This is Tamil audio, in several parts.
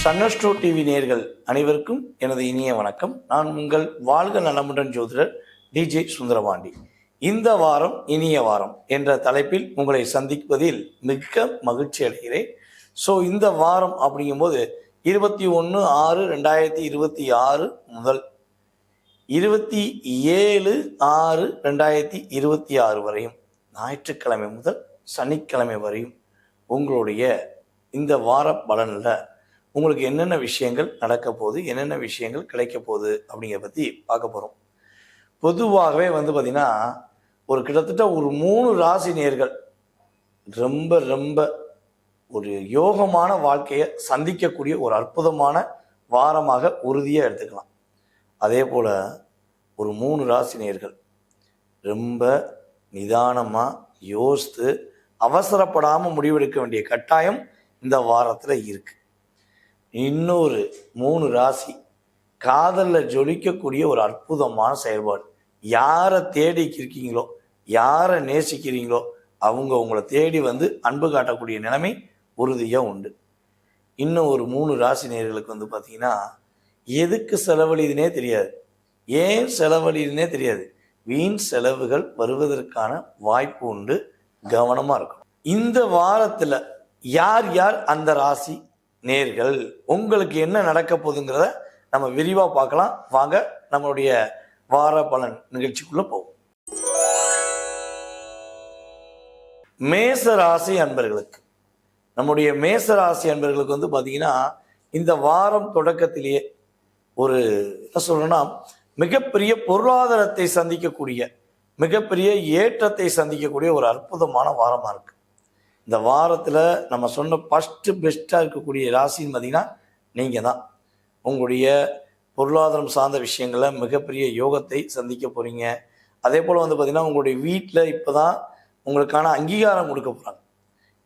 சன்னஸ்ட்ரோ டிவி நேயர்கள் அனைவருக்கும் எனது இனிய வணக்கம். நான் உங்கள் வாழ்க நலமுடன் ஜோதிடர் டிஜே சுந்தரபாண்டி. இந்த வாரம் இனிய வாரம் என்ற தலைப்பில் உங்களை சந்திப்பதில் மிக்க மகிழ்ச்சி அடைகிறேன். ஸோ இந்த வாரம் அப்படிங்கும்போது 21/6/2026 முதல் 27/6/2026 வரையும், ஞாயிற்றுக்கிழமை முதல் சனிக்கிழமை வரையும் உங்களுடைய இந்த வார பலனில் உங்களுக்கு என்னென்ன விஷயங்கள் நடக்க போகுது, என்னென்ன விஷயங்கள் கிடைக்க போகுது அப்படிங்கிறத பற்றி பார்க்க போகிறோம். பொதுவாகவே பார்த்திங்கன்னா ஒரு கிட்டத்தட்ட ஒரு 3 ராசி நேர்கள் ரொம்ப ரொம்ப ஒரு யோகமான வாழ்க்கையை சந்திக்கக்கூடிய ஒரு அற்புதமான வாரமாக உறுதியாக எடுத்துக்கலாம். அதே போல் ஒரு 3 ராசி நேர்கள் ரொம்ப நிதானமாக யோசித்து அவசரப்படாமல் முடிவெடுக்க வேண்டிய கட்டாயம் இந்த வாரத்தில் இருக்குது. இன்னொரு 3 ராசி காதலில் ஜொலிக்கக்கூடிய ஒரு அற்புதமான செயல்பாடு. யாரை தேடி இருக்கீங்களோ, யாரை நேசிக்கிறீங்களோ அவங்க உங்களை தேடி அன்பு காட்டக்கூடிய நிலைமை உறுதியாக உண்டு. இன்னும் ஒரு 3 ராசி நேயர்களுக்கு பார்த்திங்கன்னா எதுக்கு செலவழிதுனே தெரியாது, ஏன் செலவழிதுனே தெரியாது. வீண் செலவுகள் வருவதற்கான வாய்ப்பு உண்டு. கவனமாக இருக்கணும். இந்த வாரத்தில் யார் யார் அந்த ராசி நேர்கள், உங்களுக்கு என்ன நடக்க போகுதுங்கிறத நம்ம விரிவாக பார்க்கலாம். வாங்க நம்மளுடைய வார பலன் நிகழ்ச்சிக்குள்ளே போவோம். மேச ராசி அன்பர்களுக்கு, நம்முடைய மேச ராசி அன்பர்களுக்கு பார்த்தீங்கன்னா இந்த வாரம் தொடக்கத்திலேயே ஒரு என்ன சொல்கிறேன்னா மிகப்பெரிய பொருளாதாரத்தை சந்திக்கக்கூடிய, மிகப்பெரிய ஏற்றத்தை சந்திக்கக்கூடிய ஒரு அற்புதமான வாரமாக இருக்குது. இந்த வாரத்தில் நம்ம சொன்ன ஃபஸ்ட்டு பெஸ்ட்டாக இருக்கக்கூடிய ராசின்னு பார்த்திங்கன்னா நீங்கள் தான். உங்களுடைய பொருளாதாரம் சார்ந்த விஷயங்களில் மிகப்பெரிய யோகத்தை சந்திக்க போகிறீங்க. அதே போல் பார்த்திங்கன்னா உங்களுடைய வீட்டில் இப்போ தான் உங்களுக்கான அங்கீகாரம் கொடுக்க போகிறாங்க.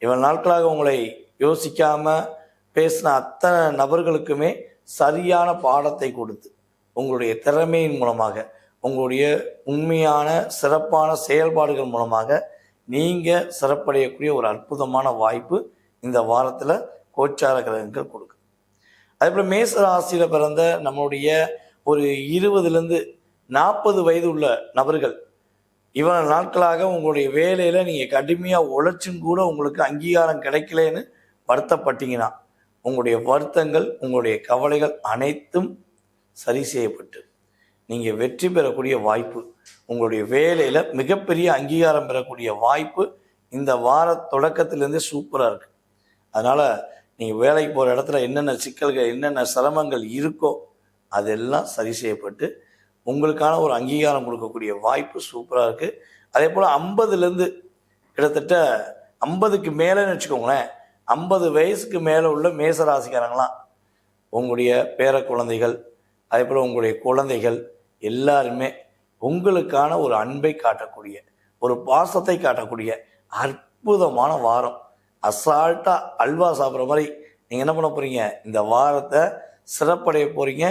இவ்வளவு நாட்களாக உங்களை யோசிக்காமல் பேசின அத்தனை நபர்களுக்குமே சரியான பாடத்தை கொடுத்து உங்களுடைய திறமையின் மூலமாக, உங்களுடைய உண்மையான சிறப்பான செயல்பாடுகள் மூலமாக நீங்கள் சிறப்படையக்கூடிய ஒரு அற்புதமான வாய்ப்பு இந்த வாரத்தில் கோச்சார கிரகங்கள் கொடுக்குது. அதே போல் மேச ராசியில் பிறந்த நம்மளுடைய ஒரு 20-40 வயது உள்ள நபர்கள் இவ்வளவு நாட்களாக உங்களுடைய வேலையில் நீங்கள் கடுமையாக உழைச்சும் கூட உங்களுக்கு அங்கீகாரம் கிடைக்கலன்னு வருத்தப்பட்டீங்கன்னா உங்களுடைய வருத்தங்கள், உங்களுடைய கவலைகள் அனைத்தும் சரி செய்யப்பட்டு நீங்கள் வெற்றி பெறக்கூடிய வாய்ப்பு, உங்களுடைய வேலையில் மிகப்பெரிய அங்கீகாரம் பெறக்கூடிய வாய்ப்பு இந்த வார தொடக்கத்திலேருந்தே சூப்பராக இருக்குது. அதனால் நீங்கள் வேலைக்கு போகிற இடத்துல என்னென்ன சிக்கல்கள், என்னென்ன சிரமங்கள் இருக்கோ அதெல்லாம் சரி செய்யப்பட்டு உங்களுக்கான ஒரு அங்கீகாரம் கொடுக்கக்கூடிய வாய்ப்பு சூப்பராக இருக்குது. அதே போல் 50லேருந்து கிட்டத்தட்ட 50க்கு மேலேன்னு வச்சுக்கோங்களேன், 50 வயசுக்கு மேலே உள்ள மேசராசிக்காரங்களாம் உங்களுடைய பேர குழந்தைகள், அதே போல் உங்களுடைய குழந்தைகள் எல்லாருமே உங்களுக்கான ஒரு அன்பை காட்டக்கூடிய, ஒரு பாசத்தை காட்டக்கூடிய அற்புதமான வாரம். அசால்ட்டாக அல்வா சாப்பிட்ற மாதிரி நீங்கள் என்ன பண்ண போகிறீங்க, இந்த வாரத்தை சிறப்படைய போகிறீங்க,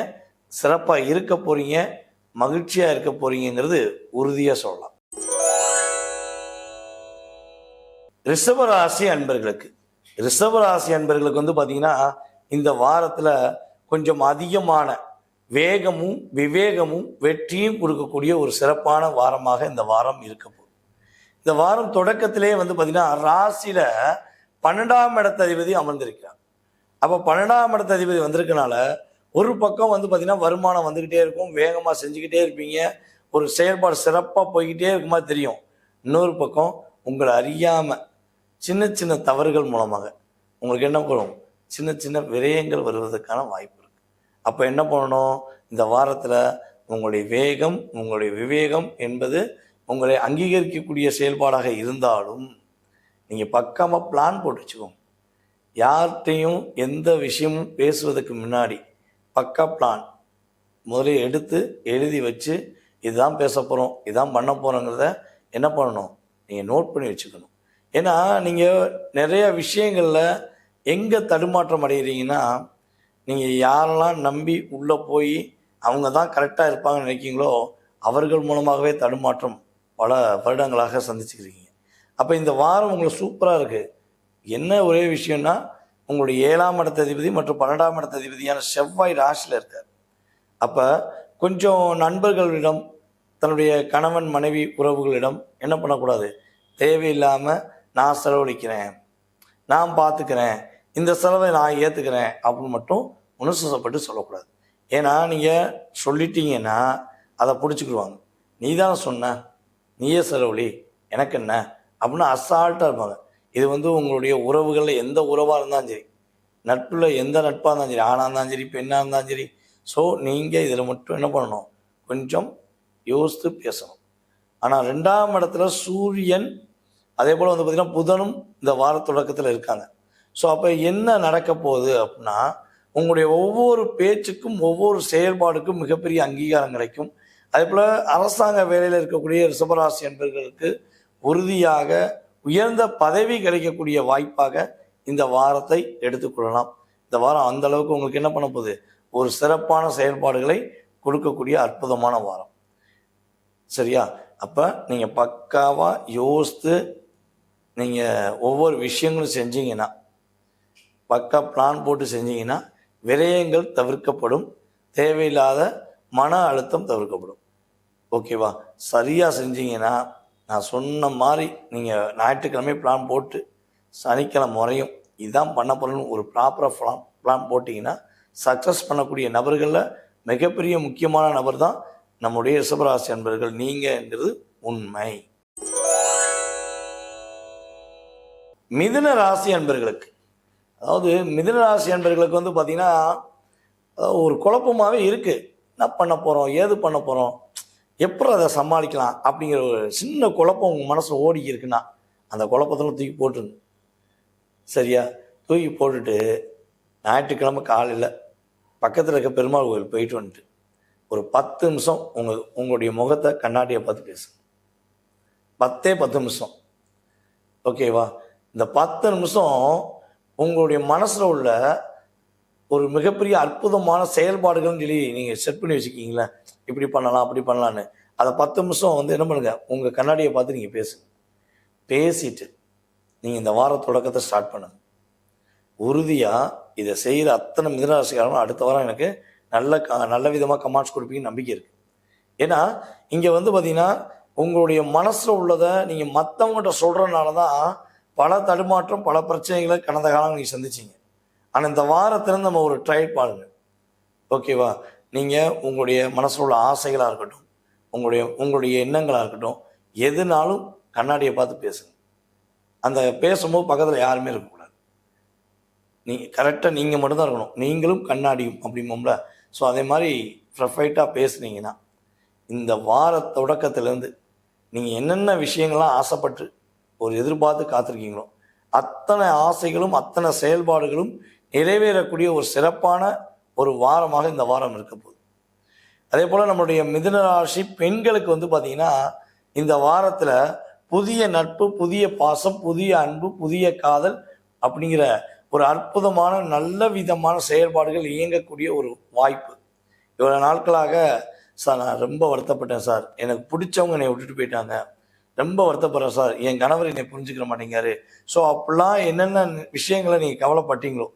சிறப்பாக இருக்க போகிறீங்க, மகிழ்ச்சியாக இருக்க போகிறீங்கிறது உறுதியாக சொல்லலாம். ரிஷபராசி அன்பர்களுக்கு, ரிஷபராசி அன்பர்களுக்கு பார்த்தீங்கன்னா இந்த வாரத்தில் கொஞ்சம் அதிகமான வேகமும் விவேகமும் வெற்றியும் கொடுக்கக்கூடிய ஒரு சிறப்பான வாரமாக இந்த வாரம் இருக்க போகுது. இந்த வாரம் தொடக்கத்திலே பார்த்தீங்கன்னா ராசியில் 12ஆம் இடத்த அதிபதி அமர்ந்திருக்கிறார். அப்போ 12ஆம் இடத்த அதிபதி வந்திருக்கனால ஒரு பக்கம் பார்த்தீங்கன்னா வருமானம் வந்துக்கிட்டே இருக்கும், வேகமாக செஞ்சுக்கிட்டே இருப்பீங்க, ஒரு செயல்பாடு சிறப்பாக போய்கிட்டே இருக்குமா தெரியும். இன்னொரு பக்கம் உங்களை அறியாமல் சின்ன சின்ன தவறுகள் மூலமாக உங்களுக்கு என்ன பண்ணும், சின்ன சின்ன விரயங்கள் வருவதற்கான வாய்ப்பு. அப்போ என்ன பண்ணணும், இந்த வாரத்தில் உங்களுடைய வேகம், உங்களுடைய விவேகம் என்பது உங்களை அங்கீகரிக்கக்கூடிய செயல்பாடாக இருந்தாலும் நீங்கள் பக்காமல் பிளான் போட்டு வச்சுக்கோங்க. யார்கிட்டையும் எந்த விஷயமும் பேசுவதற்கு முன்னாடி பக்கா பிளான் முதல்ல எடுத்து எழுதி வச்சு இதுதான் பேச போகிறோம், இதுதான் பண்ண போகிறோங்கிறத என்ன பண்ணணும், நீங்கள் நோட் பண்ணி வச்சுக்கணும். ஏன்னா நீங்கள் நிறைய விஷயங்களில் எங்கே தடுமாற்றம் அடைகிறீங்கன்னா, நீங்கள் யாரெல்லாம் நம்பி உள்ளே போய் அவங்க தான் கரெக்டாக இருப்பாங்கன்னு நினைக்கிங்களோ அவர்கள் மூலமாகவே தடுமாற்றம் பல வருடங்களாக சந்திச்சுக்கிறீங்க. அப்போ இந்த வாரம் உங்களுக்கு சூப்பராக இருக்குது. என்ன ஒரே விஷயம்னா உங்களுடைய 7ஆம் இடத்த அதிபதி மற்றும் 12ஆம் இடத்த அதிபதியான செவ்வாய் ராசியில் இருக்கார். அப்போ கொஞ்சம் நண்பர்களிடம், தன்னுடைய கணவன் மனைவி உறவுகளிடம் என்ன பண்ணக்கூடாது, தேவையில்லாமல் நான் செலவழிக்கிறேன், நான் பார்த்துக்கிறேன், இந்த செலவை நான் ஏற்றுக்கிறேன் அப்படின்னு மட்டும் உணர்ச்சிப்பட்டு சொல்லக்கூடாது. ஏன்னா நீங்கள் சொல்லிட்டீங்கன்னா அதை பிடிச்சிக்கிடுவாங்க. நீ தானே சொன்ன, நீயே செலவழி, எனக்கு என்ன அப்படின்னு அசால்ட்டாக இருப்பாங்க. இது உங்களுடைய உறவுகளில் எந்த உறவாக இருந்தாலும் சரி, நட்பில் எந்த நட்பாக இருந்தாலும் சரி, ஆணாக இருந்தாலும் சரி, பெண்ணாக இருந்தாலும் சரி. ஸோ நீங்கள் இதில் மட்டும் என்ன பண்ணணும், கொஞ்சம் யோசித்து பேசணும். ஆனால் 2ஆம் இடத்துல சூரியன், அதே போல் பார்த்திங்கன்னா புதனும் இந்த வார தொடக்கத்தில் இருக்காங்க. ஸோ அப்போ என்ன நடக்க போகுது அப்படின்னா, உங்களுடைய ஒவ்வொரு பேச்சுக்கும் ஒவ்வொரு செயல்பாடுக்கும் மிகப்பெரிய அங்கீகாரம் கிடைக்கும். அதே போல் அரசாங்க வேலையில் இருக்கக்கூடிய ரிஷபராசி என்பவர்களுக்கு உறுதியாக உயர்ந்த பதவி கிடைக்கக்கூடிய வாய்ப்பாக இந்த வாரத்தை எடுத்துக்கொள்ளலாம். இந்த வாரம் அந்த அளவுக்கு உங்களுக்கு என்ன பண்ண போகுது, ஒரு சிறப்பான செயல்பாடுகளை கொடுக்கக்கூடிய அற்புதமான வாரம். சரியா? அப்போ நீங்கள் பக்காவாக யோசித்து நீங்கள் ஒவ்வொரு விஷயங்களும் செஞ்சீங்கன்னா, பக்கா பிளான் போட்டு செஞ்சீங்கன்னா விரயங்கள் தவிர்க்கப்படும், தேவையில்லாத மன அழுத்தம் தவிர்க்கப்படும். ஓகேவா? சரியாக செஞ்சீங்கன்னா, நான் சொன்ன மாதிரி நீங்கள் ஞாயிற்றுக்கிழமை பிளான் போட்டு சனிக்கிழமை முறையும் இதுதான் பண்ண போகிறோன்னு ஒரு ப்ராப்பராக பிளான் போட்டிங்கன்னா சக்ஸஸ் பண்ணக்கூடிய நபர்களில் மிகப்பெரிய முக்கியமான நபர் தான் நம்முடைய ரிஷபராசி அன்பர்கள் நீங்கங்கிறது உண்மை. மிதுன ராசி அன்பர்களுக்கு, அதாவது மிதுன ராசி அன்பர்களுக்கு பார்த்திங்கன்னா ஒரு குழப்பமாகவே இருக்குது. என்ன பண்ண போகிறோம், ஏது பண்ண போகிறோம், எப்படி அதை சமாளிக்கலாம் அப்படிங்கிற ஒரு சின்ன குழப்பம் உங்கள் மனசில் ஓடி இருக்குன்னா அந்த குழப்பத்தில் தூக்கி போட்டுருங்க. சரியா? தூக்கி போட்டுட்டு ஞாயிற்றுக்கிழமை காலையில் பக்கத்தில் இருக்க பெருமாள் கோயில் போயிட்டு வந்துட்டு ஒரு 10 நிமிஷம் உங்களுடைய முகத்தை கண்ணாடியை பார்த்து பேசுங்க. 10 நிமிஷம். ஓகேவா? இந்த 10 நிமிஷம் உங்களுடைய மனசில் உள்ள ஒரு மிகப்பெரிய அற்புதமான செயல்பாடுகள்னு சொல்லி நீங்கள் செட் பண்ணி வச்சுக்கிங்களே, இப்படி பண்ணலாம் அப்படி பண்ணலான்னு, அதை 10 நிமிஷம் என்ன பண்ணுங்க, உங்கள் கண்ணாடியை பார்த்து நீங்கள் பேசுங்க. பேசிட்டு நீங்கள் இந்த வார தொடக்கத்தை ஸ்டார்ட் பண்ணுங்க. உறுதியாக இதை செய்கிற அத்தனை மிதுனராசிக்காரங்களும் அடுத்த வாரம் எனக்கு நல்ல விதமாக கமெண்ட்ஸ் கொடுப்பீங்கன்னு நம்பிக்கை இருக்குது. ஏன்னா இங்கே பார்த்திங்கன்னா உங்களுடைய மனசில் உள்ளதை நீங்கள் மற்றவங்ககிட்ட சொல்கிறதுனால தான் பல தடுமாற்றம், பல பிரச்சனைகளை கடந்த காலம் நீங்கள் சந்திச்சிங்க. ஆனால் இந்த வாரத்தில் நம்ம ஒரு ட்ரையல் பாருங்க. ஓகேவா? நீங்கள் உங்களுடைய மனசில் உள்ள ஆசைகளாக இருக்கட்டும், உங்களுடைய எண்ணங்களாக இருக்கட்டும், எதுனாலும் கண்ணாடியை பார்த்து பேசுங்க. அந்த பேசும்போது பக்கத்தில் யாருமே இருக்கக்கூடாது. நீங்கள் கரெக்டாக நீங்கள் மட்டும்தான் இருக்கணும். நீங்களும் கண்ணாடியும் அப்படிம்போம்ல. ஸோ அதே மாதிரி ப்ரொஃபைட்டாக பேசுனீங்கன்னா இந்த வார தொடக்கத்திலேருந்து நீங்கள் என்னென்ன விஷயங்கள்லாம் ஆசைப்பட்டு ஒரு எதிர்பார்த்து காத்திருக்கீங்களோ அத்தனை ஆசைகளும் அத்தனை செயல்பாடுகளும் நிறைவேறக்கூடிய ஒரு சிறப்பான ஒரு வாரமாக இந்த வாரம் இருக்க போகுது. அதே போல் நம்மளுடைய மிதுன ராசி பெண்களுக்கு பார்த்திங்கன்னா இந்த வாரத்தில் புதிய நட்பு, புதிய பாசம், புதிய அன்பு, புதிய காதல் அப்படிங்கிற ஒரு அற்புதமான நல்ல விதமான செயல்பாடுகள் இயங்கக்கூடிய ஒரு வாய்ப்பு. இவ்வளோ நாட்களாக சார் நான் ரொம்ப வருத்தப்பட்டேன் சார், எனக்கு பிடிச்சவங்க என்னை விட்டுட்டு போயிட்டாங்க, ரொம்ப வருத்தப்படுறேன் சார், என் கணவர் என்னை புரிஞ்சுக்கிற மாட்டேங்காரு. ஸோ அப்படிலாம் என்னென்ன விஷயங்களை நீங்கள் கவலைப்பட்டீங்களோ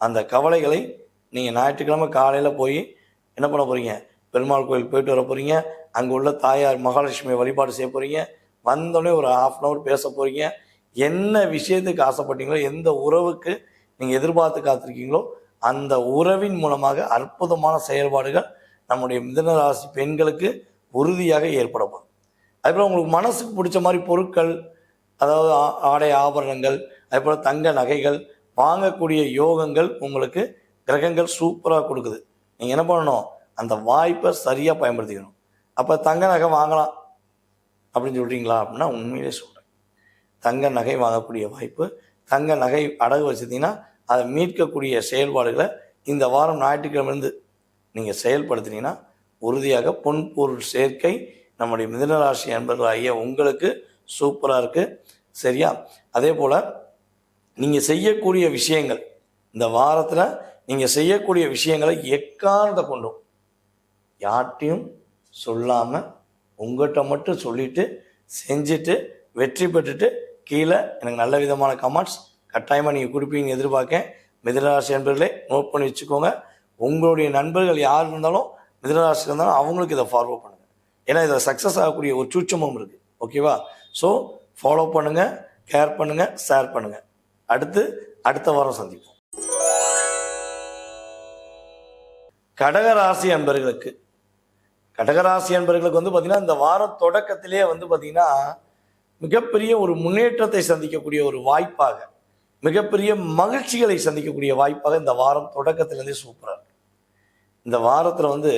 அந்த கவலைகளை நீங்கள் ஞாயிற்றுக்கிழமை காலையில் போய் என்ன பண்ண போகிறீங்க, பெருமாள் கோயில் போயிட்டு வர போகிறீங்க. அங்கே உள்ள தாயார் மகாலட்சுமியை வழிபாடு செய்ய போகிறீங்க. வந்தோடனே ஒரு 1/2 hour பேச போகிறீங்க. என்ன விஷயத்துக்கு ஆசைப்பட்டீங்களோ, எந்த உறவுக்கு நீங்கள் எதிர்பார்த்து காத்திருக்கீங்களோ அந்த உறவின் மூலமாக அற்புதமான செயல்பாடுகள் நம்முடைய மிதுன ராசி பெண்களுக்கு உறுதியாக ஏற்பட போகுது. அதுபோல் உங்களுக்கு மனசுக்கு பிடிச்ச மாதிரி பொருட்கள், அதாவது ஆடை ஆபரணங்கள், அதுபோல் தங்க நகைகள் வாங்கக்கூடிய யோகங்கள் உங்களுக்கு கிரகங்கள் சூப்பராக கொடுக்குது. நீங்கள் என்ன பண்ணணும், அந்த வாய்ப்பை சரியாக பயன்படுத்திக்கணும். அப்போ தங்க நகை வாங்கலாம் அப்படின்னு சொல்கிறீங்களா அப்படின்னா உண்மையிலே சொல்கிறேன், தங்க நகை வாங்கக்கூடிய வாய்ப்பு, தங்க நகை அடகு வச்சுருந்தீங்கன்னா அதை மீட்கக்கூடிய செயல்பாடுகளை இந்த வாரம் ஞாயிற்றுக்கிழமையிலிருந்து நீங்கள் செயல்படுத்தினீங்கன்னா உறுதியாக பொன் பொருள் சேர்க்கை நம்முடைய மிதுனராசி அன்பர்கள் ஐயா உங்களுக்கு சூப்பராக இருக்குது. சரியா? அதே போல் நீங்கள் செய்யக்கூடிய விஷயங்கள், இந்த வாரத்தில் நீங்கள் செய்யக்கூடிய விஷயங்களை எக்காரணத்தை கொண்டும் யார்ட்டையும் சொல்லாமல் உங்கள்கிட்ட மட்டும் சொல்லிவிட்டு செஞ்சுட்டு வெற்றி பெற்றுட்டு கீழே எனக்கு நல்ல விதமான கமெண்ட்ஸ் கட்டாயமாக நீங்கள் கொடுப்பீங்கன்னு எதிர்பார்க்கேன். மிதுனராசி நண்பர்களே நோட் பண்ணி வச்சுக்கோங்க. உங்களுடைய நண்பர்கள் யார் இருந்தாலும் மிதுனராசி இருந்தாலும் அவங்களுக்கு இதை ஃபார்வர்ட் பண்ணுங்கள். ஏன்னா இதை சக்ஸஸ் ஆகக்கூடிய ஒரு சூட்சமும் இருக்குது. ஓகேவா? ஸோ ஃபாலோ பண்ணுங்கள், கேர் பண்ணுங்கள், ஷேர் பண்ணுங்கள். அடுத்த வாரம் சந்திப்போம். கடகராசி அன்பர்களுக்கு வந்து பார்த்தீங்கன்னா இந்த வார தொடக்கத்திலே வந்து பார்த்தீங்கன்னா மிகப்பெரிய ஒரு முன்னேற்றத்தை சந்திக்கக்கூடிய ஒரு வாய்ப்பாக, மிகப்பெரிய மகிழ்ச்சிகளை சந்திக்கக்கூடிய வாய்ப்பாக இந்த வாரம் தொடக்கத்திலேருந்தே சூப்பராக இருக்கு. இந்த வாரத்தில் வந்து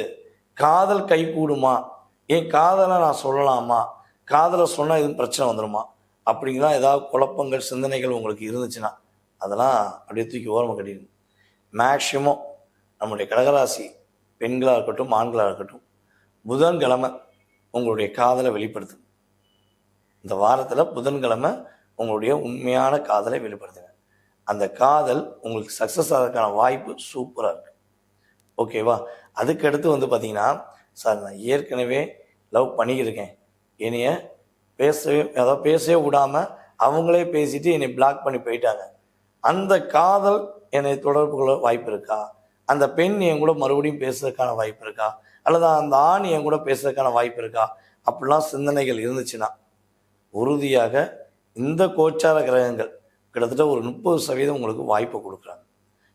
காதல் கை கூடுமா, ஏன் காதலை நான் சொல்லலாமா, காதலை சொன்னால் எதுவும் பிரச்சனை வந்துடுமா அப்படிங்கலாம் ஏதாவது குழப்பங்கள் சிந்தனைகள் உங்களுக்கு இருந்துச்சுன்னா அதெல்லாம் அப்படியே தூக்கி ஓரமாக கட்டிடுங்க. மேக்சிமம் நம்முடைய கடகராசி பெண்களாக இருக்கட்டும் ஆண்களாக இருக்கட்டும் புதன்கிழமை உங்களுடைய காதலை வெளிப்படுத்துங்க. இந்த வாரத்தில் புதன்கிழமை உங்களுடைய உண்மையான காதலை வெளிப்படுத்துங்க. அந்த காதல் உங்களுக்கு சக்ஸஸ் ஆகிறதுக்கான வாய்ப்பு சூப்பராக இருக்குது. ஓகேவா? அதுக்கடுத்து வந்து பார்த்தீங்கன்னா, சார் நான் ஏற்கனவே லவ் பண்ணிக்கிருக்கேன், என்னைய பேசவே விடாமல் அவங்களே பேசிட்டு என்னை பிளாக் பண்ணி போயிட்டாங்க, அந்த காதல் என்னை தொடர்பு கொள்ள வாய்ப்பு இருக்கா, அந்த பெண் என் கூட மறுபடியும் பேசுறதுக்கான வாய்ப்பு இருக்கா, அல்லது அந்த ஆண் என் கூட பேசுறதுக்கான வாய்ப்பு இருக்கா, அப்படிலாம் சிந்தனைகள் இருந்துச்சுன்னா உறுதியாக இந்த கோச்சார கிரகங்கள் கிட்டத்தட்ட ஒரு 30% உங்களுக்கு வாய்ப்பை கொடுக்குறாங்க.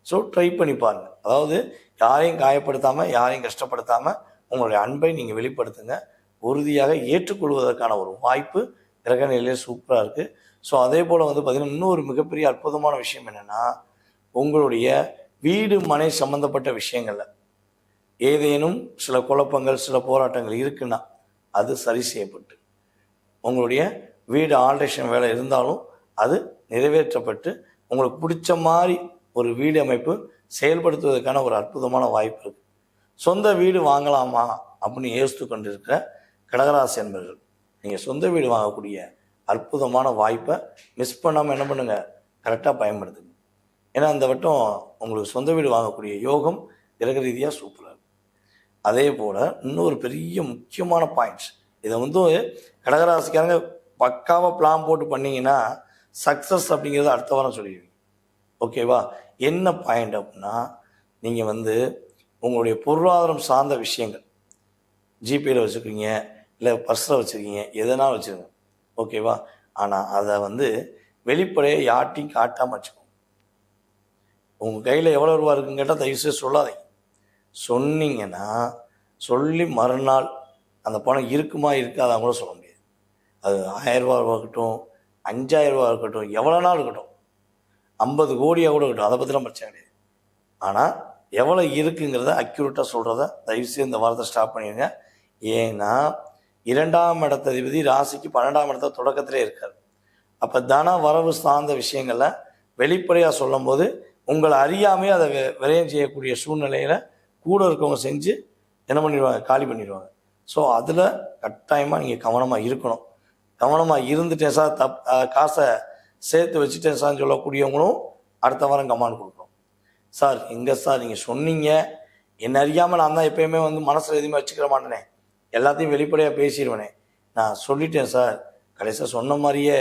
ஸோ ட்ரை பண்ணி பாருங்கள். அதாவது யாரையும் காயப்படுத்தாமல் யாரையும் கஷ்டப்படுத்தாமல் உங்களுடைய அன்பை நீங்கள் வெளிப்படுத்துங்க. உறுதியாக ஏற்றுக்கொள்வதற்கான ஒரு வாய்ப்பு கிரக நிலையிலே சூப்பராக இருக்குது. ஸோ அதே போல் வந்து பார்த்திங்கன்னா இன்னொரு மிகப்பெரிய அற்புதமான விஷயம் என்னென்னா, உங்களுடைய வீடு மனை சம்மந்தப்பட்ட விஷயங்களில் ஏதேனும் சில குழப்பங்கள் சில போராட்டங்கள் இருக்குன்னா அது சரி செய்யப்பட்டு, உங்களுடைய வீடு ஆல்ட்ரேஷன் வேலை இருந்தாலும் அது நிறைவேற்றப்பட்டு உங்களுக்கு பிடிச்ச மாதிரி ஒரு வீடு அமைப்பு செயல்படுத்துவதற்கான ஒரு அற்புதமான வாய்ப்பு இருக்குது. சொந்த வீடு வாங்கலாமா அப்படின்னு யோசித்து கொண்டிருக்கிற கடகராசி என்பர்கள், நீங்கள் சொந்த வீடு வாங்கக்கூடிய அற்புதமான வாய்ப்பை மிஸ் பண்ணாமல் என்ன பண்ணுங்கள், கரெக்டாக பயன்படுத்துங்க. ஏன்னா இந்த வட்டம் உங்களுக்கு சொந்த வீடு வாங்கக்கூடிய யோகம் கிரக ரீதியாக சூப்பராக இருக்குது. அதே போல் இன்னொரு பெரிய முக்கியமான பாயிண்ட்ஸ், இதை வந்து கடகராசிக்காரங்க பக்காவாக பிளான் போட்டு பண்ணிங்கன்னா சக்ஸஸ் அப்படிங்கிறத அடுத்த வாரம் சொல்லிடுவீங்க. ஓகேவா? என்ன பாயிண்ட் அப்படின்னா, நீங்கள் வந்து உங்களுடைய பொருளாதாரம் சார்ந்த விஷயங்கள் ஜிபேயில் வச்சுருக்கீங்க, இல்லை பர்ஸில் வச்சுருக்கீங்க, எதனா வச்சுருங்க. ஓகேவா? ஆனால் அதை வந்து வெளிப்படையாக யார்ட்டையும் காட்டாமல் வச்சுக்கோங்க. உங்கள் கையில் எவ்வளோ ரூபா இருக்குன்னு கேட்டால் தயவுசெய்து சொல்லாதீங்க. சொன்னீங்கன்னா சொல்லி மறுநாள் அந்த பணம் இருக்குமா இருக்காதான் கூட சொல்ல முடியாது. அது 1000 ரூபா இருக்கட்டும், 5000 ரூபா இருக்கட்டும், எவ்வளோ நாள் இருக்கட்டும், 50 கோடியாக கூட இருக்கட்டும், அதை பற்றிலாம் பிரச்சனை கிடையாது. ஆனால் எவ்வளோ இருக்குங்கிறத அக்யூரேட்டாக சொல்கிறத தயவுசெய்து இந்த வாரத்தை ஸ்டாப் பண்ணிடுங்க. ஏன்னா 2ஆம் இடத்ததிபதி ராசிக்கு 12ஆம் இடத்த தொடக்கத்திலே இருக்கார். அப்போ தன வரவு சார்ந்த விஷயங்களில் வெளிப்படையாக சொல்லும் போது உங்களை அறியாமே அதை விரயம் செய்யக்கூடிய சூழ்நிலையில் கூட இருக்கவங்க செஞ்சு என்ன பண்ணிடுவாங்க, காலி பண்ணிடுவாங்க. ஸோ அதில் கட்டாயமாக நீங்கள் கவனமாக இருக்கணும். கவனமாக இருந்துட்டேன் சார், காசை சேர்த்து வச்சுட்டேன் சார்னு சொல்லக்கூடியவங்களும் அடுத்த வாரம் கமாண்ட் கொடுக்கணும். சார் எங்கே சார் நீங்கள் சொன்னீங்க, என்னை அறியாமல் நான் தான் எப்பயுமே வந்து மனசில் எதுவுமே வச்சுக்கிற மாட்டேனே, எல்லாத்தையும் வெளிப்படையாக பேசிடுவேனே, நான் சொல்லிட்டேன் சார், கடைசியாக சொன்ன மாதிரியே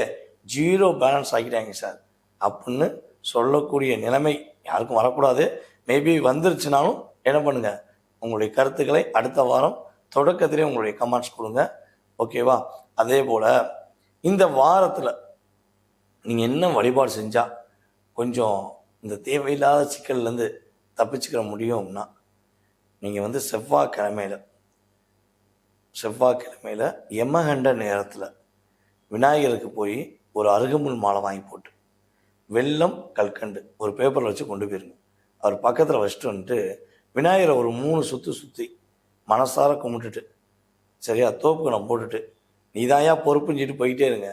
0 பேலன்ஸ் ஆக்கிட்டாங்க சார் அப்படின்னு சொல்லக்கூடிய நிலைமை யாருக்கும் வரக்கூடாது. மேபி வந்துருச்சுனாலும் என்ன பண்ணுங்கள், உங்களுடைய கருத்துக்களை அடுத்த வாரம் தொடக்கத்திலே உங்களுடைய கமெண்ட்ஸ் கொடுங்க. ஓகேவா? அதே போல் இந்த வாரத்தில் நீங்கள் என்ன வழிபாடு செஞ்சால் கொஞ்சம் இந்த தேவையில்லாத சிக்கல்லேருந்து தப்பிச்சுக்கிற முடியும்னா, நீங்கள் வந்து செவ்வாய்க்கிழமையில் யமகண்ட நேரத்தில் விநாயகருக்கு போய் ஒரு அருகம்புல் மாலை வாங்கி போட்டு வெல்லம் கல்கண்டு ஒரு பேப்பரில் வச்சு கொண்டு போயிருங்க. அவர் பக்கத்தில் வச்சுட்டு வந்துட்டு விநாயகரை ஒரு 3 சுற்று சுற்றி மனசார கும்பிட்டுட்டு, சரியா, தோப்புக்கணம் போட்டுட்டு நீதாயா பொறுப்புன்னு சொல்லிட்டு போயிட்டே இருங்க.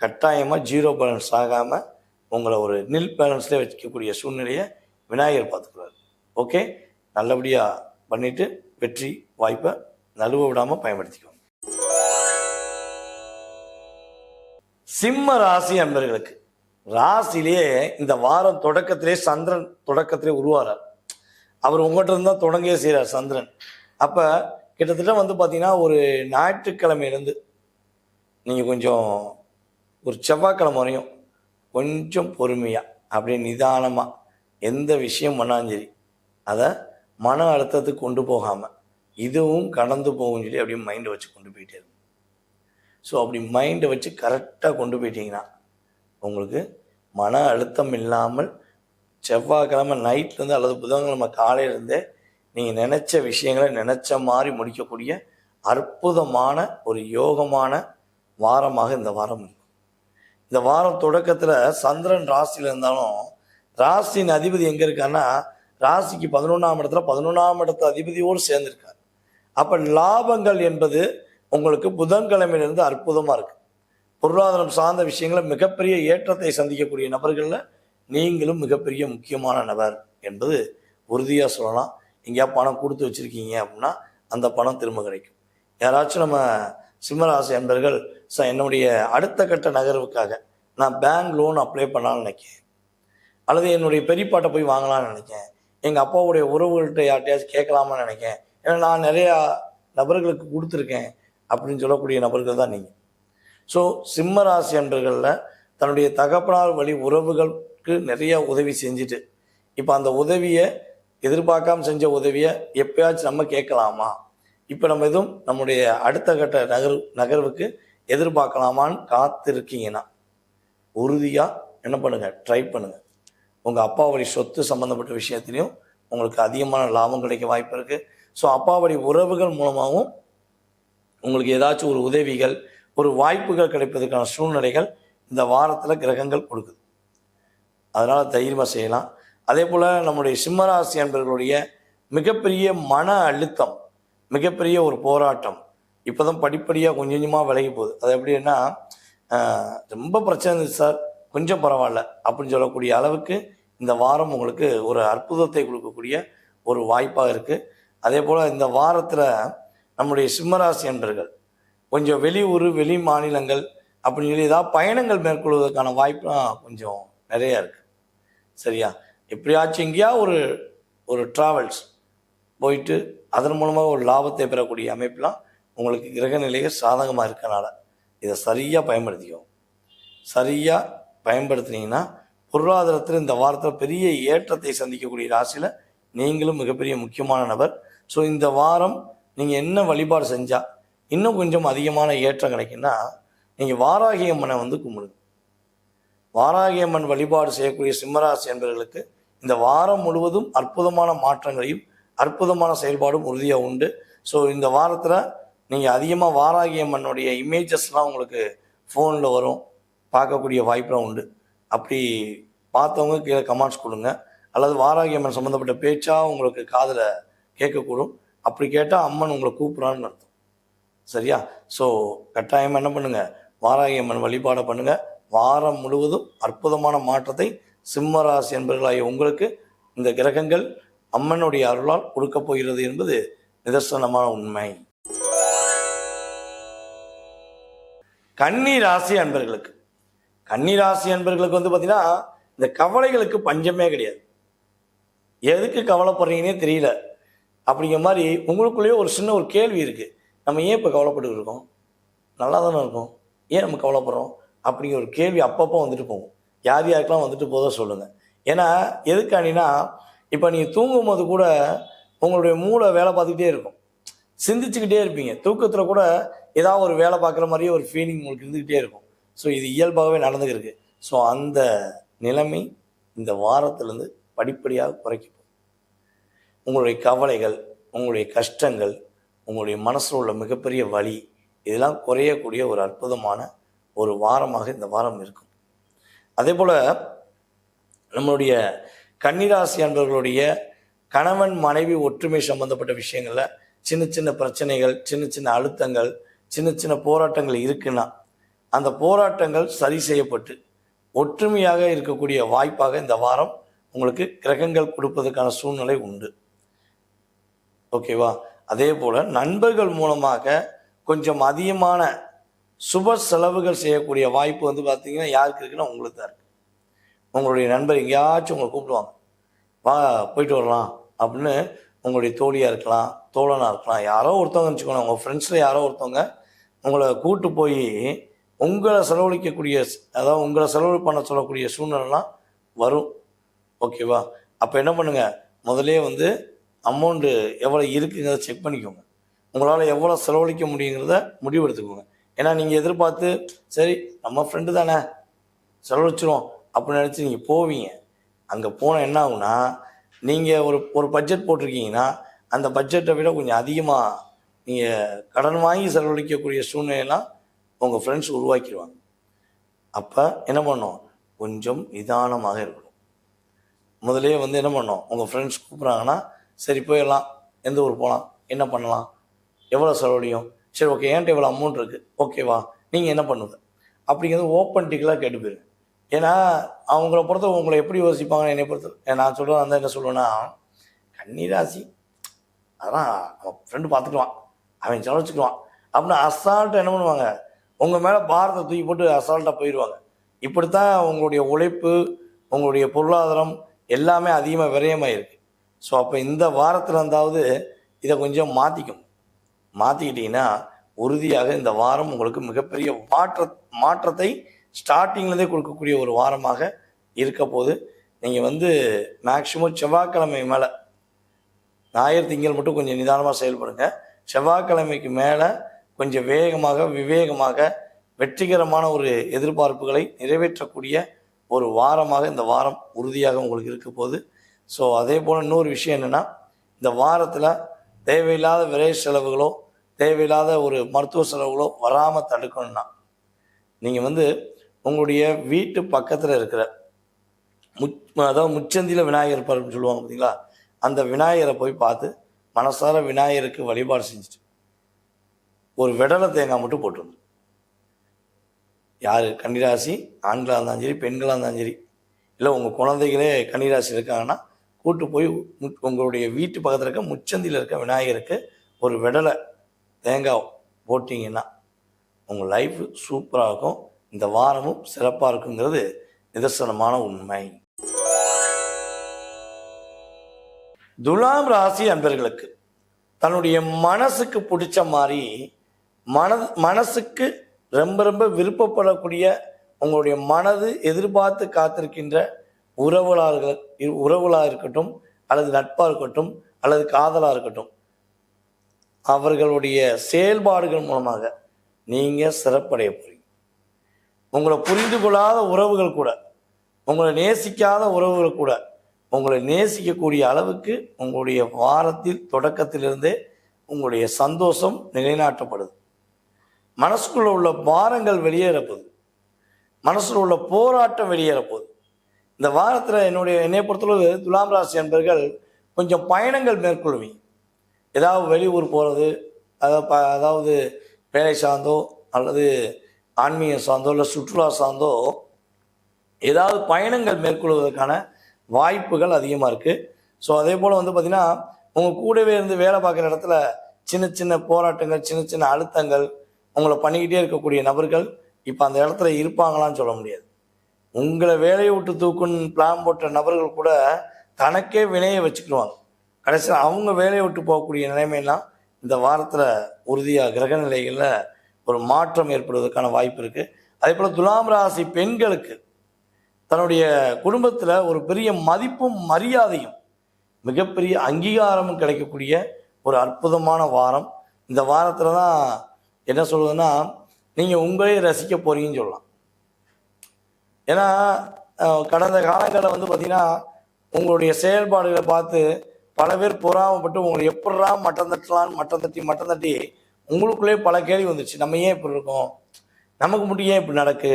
கட்டாயமாக 0 பேலன்ஸ் ஆகாமல் உங்களை ஒரு நில் பேலன்ஸ்லேயே வச்சுக்கக்கூடிய சூழ்நிலையை விநாயகர் பார்த்துக்குறாரு. ஓகே, நல்லபடியாக பண்ணிவிட்டு வெற்றி வாய்ப்பை நழுவ விடாமல் பயன்படுத்திக்கோங்க. சிம்ம ராசி அன்பர்களுக்கு ராசிலேயே இந்த வாரம் தொடக்கத்திலே சந்திரன் தொடக்கத்திலே உருவாரார். அவர் உங்கள்கிட்ட இருந்து தான் தொடங்கியே செய்கிறார் சந்திரன். அப்போ கிட்டத்தட்ட வந்து பார்த்தீங்கன்னா ஒரு ஞாயிற்றுக்கிழமையிலேருந்து நீங்கள் கொஞ்சம் ஒரு செவ்வாய்க்கிழமை வரையும் கொஞ்சம் பொறுமையாக அப்படியே நிதானமாக எந்த விஷயம் பண்ணாலும் சரி அதை மன அழுத்தத்துக்கு கொண்டு போகாமல் இதுவும் கடந்து போகும் சொல்லி அப்படியே மைண்டை வச்சு கொண்டு போயிட்டே இருக்கும். ஸோ அப்படி மைண்டை வச்சு கரெக்டாக கொண்டு போயிட்டீங்கன்னா உங்களுக்கு மன அழுத்தம் இல்லாமல் செவ்வாய்க்கிழமை நைட்லேருந்து அல்லது புதன்கிழமை காலையிலேருந்தே நீங்கள் நினச்ச விஷயங்களை நினச்ச மாதிரி முடிக்கக்கூடிய அற்புதமான ஒரு யோகமான வாரமாக இந்த வாரம் இருக்கும். இந்த வாரம் தொடக்கத்தில் சந்திரன் ராசியில் இருந்தாலும் ராசியின் அதிபதி எங்கே இருக்காருன்னா ராசிக்கு 11ஆம் இடத்துல 11ஆம் இடத்து அதிபதியோடு சேர்ந்திருக்கார். அப்போ லாபங்கள் என்பது உங்களுக்கு புதன்கிழமையிலிருந்து அற்புதமாக இருக்குது. பொருளாதாரம் சார்ந்த விஷயங்களை மிகப்பெரிய ஏற்றத்தை சந்திக்கக்கூடிய நபர்களில் நீங்களும் மிகப்பெரிய முக்கியமான நபர் என்பது உறுதியாக சொல்லலாம். எங்கேயா பணம் கொடுத்து வச்சுருக்கீங்க அப்படின்னா அந்த பணம் திரும்ப கிடைக்கும். யாராச்சும் நம்ம சிம்மராசி அன்பர்கள் என்னுடைய அடுத்த கட்ட நகர்வுக்காக நான் பேங்க் லோன் அப்ளை பண்ணலான்னு நினைக்கிறேன், அல்லது என்னுடைய பெரியப்பாட்டை போய் வாங்கலாம்னு நினைக்கிறேன், எங்கள் அப்பாவுடைய உறவுகள்கிட்ட யார்ட்டையாச்சும் கேட்கலாமான்னு நினைக்கிறேன், ஏன்னா நான் நிறையா நபர்களுக்கு கொடுத்துருக்கேன் அப்படின்னு சொல்லக்கூடிய நபர்கள் தான் நீங்கள். ஸோ சிம்மராசி அன்பர்களில் தன்னுடைய தகப்பனார் வழி உறவுகளுக்கு நிறைய உதவி செஞ்சுட்டு இப்போ அந்த உதவியை எதிர்பார்க்காம செஞ்ச உதவியை எப்பயாச்சும் நம்ம கேட்கலாமா, இப்போ நம்ம எதுவும் நம்முடைய அடுத்த கட்ட நகர்வுக்கு எதிர்பார்க்கலாமான்னு காத்திருக்கீங்கன்னா உறுதியாக என்ன பண்ணுங்கள், ட்ரை பண்ணுங்கள். உங்கள் அப்பா வழி சொத்து சம்மந்தப்பட்ட விஷயத்துலையும் உங்களுக்கு அதிகமான லாபம் கிடைக்க வாய்ப்பு இருக்குது. ஸோ அப்பா வழி உறவுகள் மூலமாகவும் உங்களுக்கு ஏதாச்சும் ஒரு உதவிகள் ஒரு வாய்ப்புகள் கிடைப்பதற்கான சூழ்நிலைகள் இந்த வாரத்தில் கிரகங்கள் கொடுக்குது. அதனால் தைரியமாக செய்யலாம். அதே போல் நம்முடைய சிம்மராசி அன்பர்களுடைய மிகப்பெரிய மன அழுத்தம், மிகப்பெரிய ஒரு போராட்டம் இப்போ தான் படிப்படியாக கொஞ்சம் கொஞ்சமாக விலகி போகுது. அது எப்படின்னா ரொம்ப பிரச்சனை இருந்துச்சு சார், கொஞ்சம் பரவாயில்ல அப்படின்னு சொல்லக்கூடிய அளவுக்கு இந்த வாரம் உங்களுக்கு ஒரு அற்புதத்தை கொடுக்கக்கூடிய ஒரு வாய்ப்பாக இருக்குது. அதே போல் இந்த வாரத்தில் நம்முடைய சிம்மராசி அன்பர்கள் கொஞ்சம் வெளியூர் வெளி மாநிலங்கள் அப்படின்னு சொல்லி ஏதாவது பயணங்கள் மேற்கொள்வதற்கான வாய்ப்புலாம் கொஞ்சம் நிறையா இருக்குது. சரியா, எப்படியாச்சும் எங்கேயா ஒரு ட்ராவல்ஸ் போயிட்டு அதன் மூலமாக ஒரு லாபத்தை பெறக்கூடிய அமைப்பெலாம் உங்களுக்கு கிரகநிலைகள் சாதகமாக இருக்கனால இதை சரியாக பயன்படுத்திக்கும். சரியாக பயன்படுத்தினீங்கன்னா பொருளாதாரத்தில் இந்த வாரத்தில் பெரிய ஏற்றத்தை சந்திக்கக்கூடிய ராசியில் நீங்களும் மிகப்பெரிய முக்கியமான நபர். ஸோ இந்த வாரம் நீங்கள் என்ன வழிபாடு செஞ்சால் இன்னும் கொஞ்சம் அதிகமான ஏற்றம் கிடைக்குன்னா நீங்கள் வாராகி அம்மனை கும்பிடுங்க. வாராகி அம்மன் வழிபாடு செய்யக்கூடிய சிம்மராசி என்பவர்களுக்கு இந்த வாரம் முழுவதும் அற்புதமான மாற்றங்களையும் அற்புதமான செயல்பாடும் உறுதியாக உண்டு. ஸோ இந்த வாரத்தில் நீங்கள் அதிகமாக வாராகி அம்மனுடைய இமேஜஸ்லாம் உங்களுக்கு ஃபோனில் வரும், பார்க்கக்கூடிய வாய்ப்புலாம் உண்டு. அப்படி பார்த்தவங்க கீழே கமெண்ட்ஸ் கொடுங்க, அல்லது வாராகி அம்மன் சம்மந்தப்பட்ட பேச்சாக உங்களுக்கு காதில் கேட்கக்கூடும். அப்படி கேட்டால் அம்மன் உங்களை கூப்பிட்றான்னு அர்த்தம். சரியா, ஸோ கட்டாயமாக என்ன பண்ணுங்கள், வாராகி அம்மன் வழிபாடை பண்ணுங்கள். வாரம் முழுவதும் அற்புதமான மாற்றத்தை சிம்மராசி என்பவர்களாகிய உங்களுக்கு இந்த கிரகங்கள் அம்மனுடைய அருளால் கொடுக்க போகிறது என்பது நிதர்சனமான உண்மை. கன்னிராசி அன்பர்களுக்கு பார்த்தீங்கன்னா இந்த கவலைகளுக்கு பஞ்சமே கிடையாது. எதுக்கு கவலைப்படுறீங்கன்னே தெரியல அப்படிங்கிற மாதிரி உங்களுக்குள்ளேயே ஒரு சின்ன ஒரு கேள்வி இருக்குது. நம்ம ஏன் இப்போ கவலைப்பட்டு இருக்கோம், நல்லா தானே இருக்கும், ஏன் நம்ம கவலைப்படுறோம் அப்படிங்கிற ஒரு கேள்வி அப்பப்போ வந்துட்டு போகும். யார் யாருக்கெல்லாம் வந்துட்டு போதோ சொல்லுங்கள். ஏன்னா எதுக்காண்டினா இப்போ நீங்கள் தூங்கும் போது கூட உங்களுடைய மூளை வேலை பார்த்துக்கிட்டே இருக்கும், சிந்திச்சுக்கிட்டே இருப்பீங்க. தூக்கத்தில் கூட ஏதாவது ஒரு வேலை பார்க்குற மாதிரியே ஒரு ஃபீலிங் உங்களுக்கு இருந்துக்கிட்டே இருக்கும். ஸோ இது இயல்பாகவே நடந்துக்கிருக்கு. ஸோ அந்த நிலைமை இந்த வாரத்திலேருந்து படிப்படியாக குறைக்கும். உங்களுடைய கவலைகள், உங்களுடைய கஷ்டங்கள், உங்களுடைய மனசில் உள்ள மிகப்பெரிய வலி இதெல்லாம் குறையக்கூடிய ஒரு அற்புதமான ஒரு வாரமாக இந்த வாரம் இருக்கும். அதே போல் நம்மளுடைய கன்னிராசி அன்பர்களுடைய கணவன் மனைவி ஒற்றுமை சம்பந்தப்பட்ட விஷயங்களில் சின்ன சின்ன பிரச்சனைகள், சின்ன சின்ன அழுத்தங்கள், சின்ன சின்ன போராட்டங்கள் இருக்குன்னா அந்த போராட்டங்கள் சரி செய்யப்பட்டு ஒற்றுமையாக இருக்கக்கூடிய வாய்ப்பாக இந்த வாரம் உங்களுக்கு கிரகங்கள் கொடுப்பதற்கான சூழ்நிலை உண்டு. ஓகேவா, அதே போல் நண்பர்கள் மூலமாக கொஞ்சம் அதிகமான சுப செலவுகள் செய்யக்கூடிய வாய்ப்பு பார்த்தீங்கன்னா யாருக்கு இருக்குன்னா உங்களுக்கு தான் இருக்குது. உங்களுடைய நண்பர் எங்கேயாச்சும் உங்களை கூப்பிடுவாங்க, வா போயிட்டு வரலாம் அப்படின்னு. உங்களுடைய தோழியாக இருக்கலாம், தோழனாக இருக்கலாம், யாரோ ஒருத்தவங்க வச்சுக்கோங்க, உங்கள் ஃப்ரெண்ட்ஸில் யாரோ ஒருத்தவங்க உங்களை கூப்பிட்டு போய் உங்களை செலவழிக்கக்கூடிய, அதாவது உங்களை செலவு பண்ண சொல்லக்கூடிய சூழ்நிலைலாம் வரும். ஓகேவா? அப்போ என்ன பண்ணுங்கள், முதலே வந்து அமௌண்ட்டு எவ்வளோ இருக்குங்கிறத செக் பண்ணிக்கோங்க. உங்களால் எவ்வளோ செலவழிக்க முடியுங்கிறத முடிவெடுத்துக்கோங்க. ஏன்னா நீங்கள் எதிர்பார்த்து சரி நம்ம ஃப்ரெண்டு தானே செலவழிச்சிரும் அப்படின்னு நினச்சி நீங்கள் போவீங்க. அங்கே போனால் என்ன ஆகுனா, நீங்கள் ஒரு பட்ஜெட் போட்டிருக்கீங்கன்னா அந்த பட்ஜெட்டை விட கொஞ்சம் அதிகமாக நீங்கள் கடன் வாங்கி செலவழிக்கக்கூடிய சூழ்நிலையெல்லாம் உங்கள் ஃப்ரெண்ட்ஸ் உருவாக்கிடுவாங்க. அப்போ என்ன பண்ணணும், கொஞ்சம் நிதானமாக இருக்கணும். முதலே வந்து என்ன பண்ணணும், உங்கள் ஃப்ரெண்ட்ஸ் கூப்பிட்றாங்கன்னா சரி போயிடலாம், எந்த ஊர் போகலாம், என்ன பண்ணலாம், எவ்வளோ செலவழியும், சரி ஓகே என்கிட்ட எவ்வளோ அமௌண்ட் இருக்குது, ஓகேவா, நீங்கள் என்ன பண்ணுங்க அப்படிங்கிறது ஓப்பன் டிக்கலாக கேட்டு போயிருங்க. ஏன்னா அவங்கள பொறுத்த உங்களை எப்படி யோசிப்பாங்கன்னு என்னை பொறுத்த நான் சொல்கிறேன் அந்த என்ன சொல்லுவேன்னா, கன்னிராசி அதான் நம்ம ஃப்ரெண்டு பார்த்துக்குவான், அவன் செலவழிச்சுக்குவான் அப்படின்னு அசால்ட்டாக என்ன பண்ணுவாங்க, உங்கள் மேலே பாரத்தை தூக்கி போட்டு அசால்ட்டாக போயிடுவாங்க. இப்படித்தான் உங்களுடைய உழைப்பு, உங்களுடைய பொருளாதாரம் எல்லாமே அதிகமாக விரயமாயிருக்கு. ஸோ அப்போ இந்த வாரத்தில் இருந்தாவது இதை கொஞ்சம் மாற்றிக்கிட்டிங்கன்னா உறுதியாக இந்த வாரம் உங்களுக்கு மிகப்பெரிய மாற்றத்தை ஸ்டார்டிங்லேருந்தே கொடுக்கக்கூடிய ஒரு வாரமாக இருக்க போது. நீங்கள் வந்து மேக்சிமம் செவ்வாய்க்கிழமை மேலே, ஞாயிறு திங்கள் மட்டும் கொஞ்சம் நிதானமாக செயல்படுங்க. செவ்வாய்க்கிழமைக்கு மேலே கொஞ்சம் வேகமாக விவேகமாக வெற்றிகரமான ஒரு எதிர்பார்ப்புகளை நிறைவேற்றக்கூடிய ஒரு வாரமாக இந்த வாரம் உறுதியாக உங்களுக்கு இருக்க போகுது. ஸோ அதே போல் இன்னொரு விஷயம் என்னென்னா, இந்த வாரத்தில் தேவையில்லாத விரை செலவுகளோ தேவையில்லாத ஒரு மருத்துவ செலவுகளோ வராமல் தடுக்கணும்னா, நீங்கள் வந்து உங்களுடைய வீட்டு பக்கத்தில் இருக்கிற அதாவது முச்சந்தியில் விநாயகர் இருப்பார்னு சொல்லுவாங்க பார்த்தீங்களா, அந்த விநாயகரை போய் பார்த்து மனசார விநாயகருக்கு வழிபாடு செஞ்சுட்டு ஒரு வெடலை தேங்காய் மட்டும் போட்டுருங்க. யார் கன்னிராசி ஆண்களாக இருந்தாலும் சரி பெண்களாக இருந்தாலும் சரி, இல்லை உங்கள் குழந்தைகளே கன்னிராசி இருக்காங்கன்னா கூட்டு போய் உங்களுடைய வீட்டு பக்கத்தில் இருக்க முச்சந்தியில் இருக்க விநாயகருக்கு ஒரு வெடலை தேங்காய் போட்டிங்கன்னா உங்கள் லைஃப் சூப்பராக இருக்கும். இந்த வாரமும் சிறப்பாக இருக்குங்கிறது நிதர்சனமான உண்மை. துலாம் ராசி அன்பர்களுக்கு தன்னுடைய மனசுக்கு பிடிச்ச மாதிரி மனசுக்கு ரொம்ப ரொம்ப விருப்பப்படக்கூடிய உங்களுடைய மனது எதிர்பார்த்து காத்திருக்கின்ற உறவுகளாக இருக்கட்டும், அல்லது நட்பாக இருக்கட்டும், அல்லது காதலாக இருக்கட்டும், அவர்களுடைய செயல்பாடுகள் மூலமாக நீங்கள் சிறப்படைய போறீங்க. உங்களை புரிந்து கொள்ளாத உறவுகள் கூட, உங்களை நேசிக்காத உறவுகள் கூட உங்களை நேசிக்கக்கூடிய அளவுக்கு உங்களுடைய வாரத்தில் தொடக்கத்திலிருந்தே உங்களுடைய சந்தோஷம் நிலைநாட்டப்படுது. மனசுக்குள்ள உள்ள பாரங்கள் வெளியேறப்போகுது, மனசுல உள்ள போராட்டம் வெளியேறப்போகுது. இந்த வாரத்தில் என்னை பொறுத்தளவு துலாம் ராசி என்பர்கள் கொஞ்சம் பயணங்கள் மேற்கொள்வீங்க. ஏதாவது வெளியூர் போகிறது, அதாவது வேலை சார்ந்தோ அல்லது ஆன்மீகம் சார்ந்தோ இல்லை சுற்றுலா சார்ந்தோ ஏதாவது பயணங்கள் மேற்கொள்வதற்கான வாய்ப்புகள் அதிகமாக இருக்குது. ஸோ அதே போல் வந்து பார்த்திங்கன்னா உங்கள் கூடவே இருந்து வேலை பார்க்குற இடத்துல சின்ன சின்ன போராட்டங்கள், சின்ன சின்ன அழுத்தங்கள் உங்களை பண்ணிக்கிட்டே இருக்கக்கூடிய நபர்கள் இப்போ அந்த இடத்துல இருப்பாங்களான்னு சொல்ல முடியாது. உங்களை வேலையை விட்டு தூக்குன்னு பிளான் போட்ட நபர்கள் கூட தனக்கே வினையை வச்சுக்கிடுவாங்க. கடைசியில் அவங்க வேலையை விட்டு போகக்கூடிய நிலைமையெல்லாம் இந்த வாரத்தில் உறுதியாக கிரக நிலைகளில் ஒரு மாற்றம் ஏற்படுவதற்கான வாய்ப்பு இருக்குது. அதே போல் துலாம் ராசி பெண்களுக்கு தன்னுடைய குடும்பத்தில் ஒரு பெரிய மதிப்பும் மரியாதையும் மிகப்பெரிய அங்கீகாரமும் கிடைக்கக்கூடிய ஒரு அற்புதமான வாரம். இந்த வாரத்தில் தான் என்ன சொல்லுதுன்னா, நீங்கள் உங்களே ரசிக்க போகிறீங்கன்னு சொல்லலாம். ஏன்னா கடந்த காலங்களில் வந்து பார்த்திங்கன்னா உங்களுடைய செயல்பாடுகளை பார்த்து பல பேர் பொறாமப்பட்டு உங்களை எப்படா மட்டம் தட்டி உங்களுக்குள்ளே பல கேள்வி வந்துச்சு. நம்ம ஏன் இப்படி இருக்கோம், நமக்கு மட்டும் ஏன் இப்படி நடக்கு,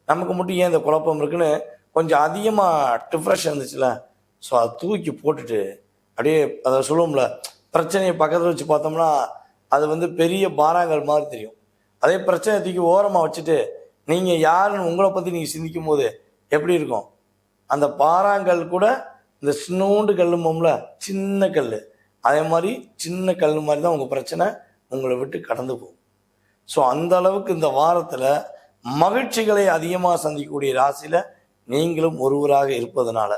நமக்கு மட்டும் ஏன் இந்த குழப்பம் இருக்குன்னு கொஞ்சம் அதிகமாக டிப்ரெஷன் இருந்துச்சுல. ஸோ அதை தூக்கி போட்டுட்டு அப்படியே அதை சொல்லுவோம்ல, பிரச்சனையை பக்கத்தில் வச்சு பார்த்தோம்னா அது வந்து பெரிய பாராங்கள் மாதிரி தெரியும். அதே பிரச்சனையை தூக்கி ஓரமாக வச்சுட்டு நீங்கள் யாருன்னு உங்களை பற்றி நீங்கள் சிந்திக்கும் போது எப்படி இருக்கும், அந்த பாறாங்கல் கூட இந்த சின்னோண்டு கல்லுமோம்ல, சின்ன கல், அதே மாதிரி சின்ன கல் மாதிரி தான் உங்கள் பிரச்சனை உங்களை விட்டு கடந்து போகும். ஸோ அந்த அளவுக்கு இந்த வாரத்தில் மகிழ்ச்சிகளை அதிகமாக சந்திக்கக்கூடிய ராசியில் நீங்களும் ஒருவராக இருப்பதனால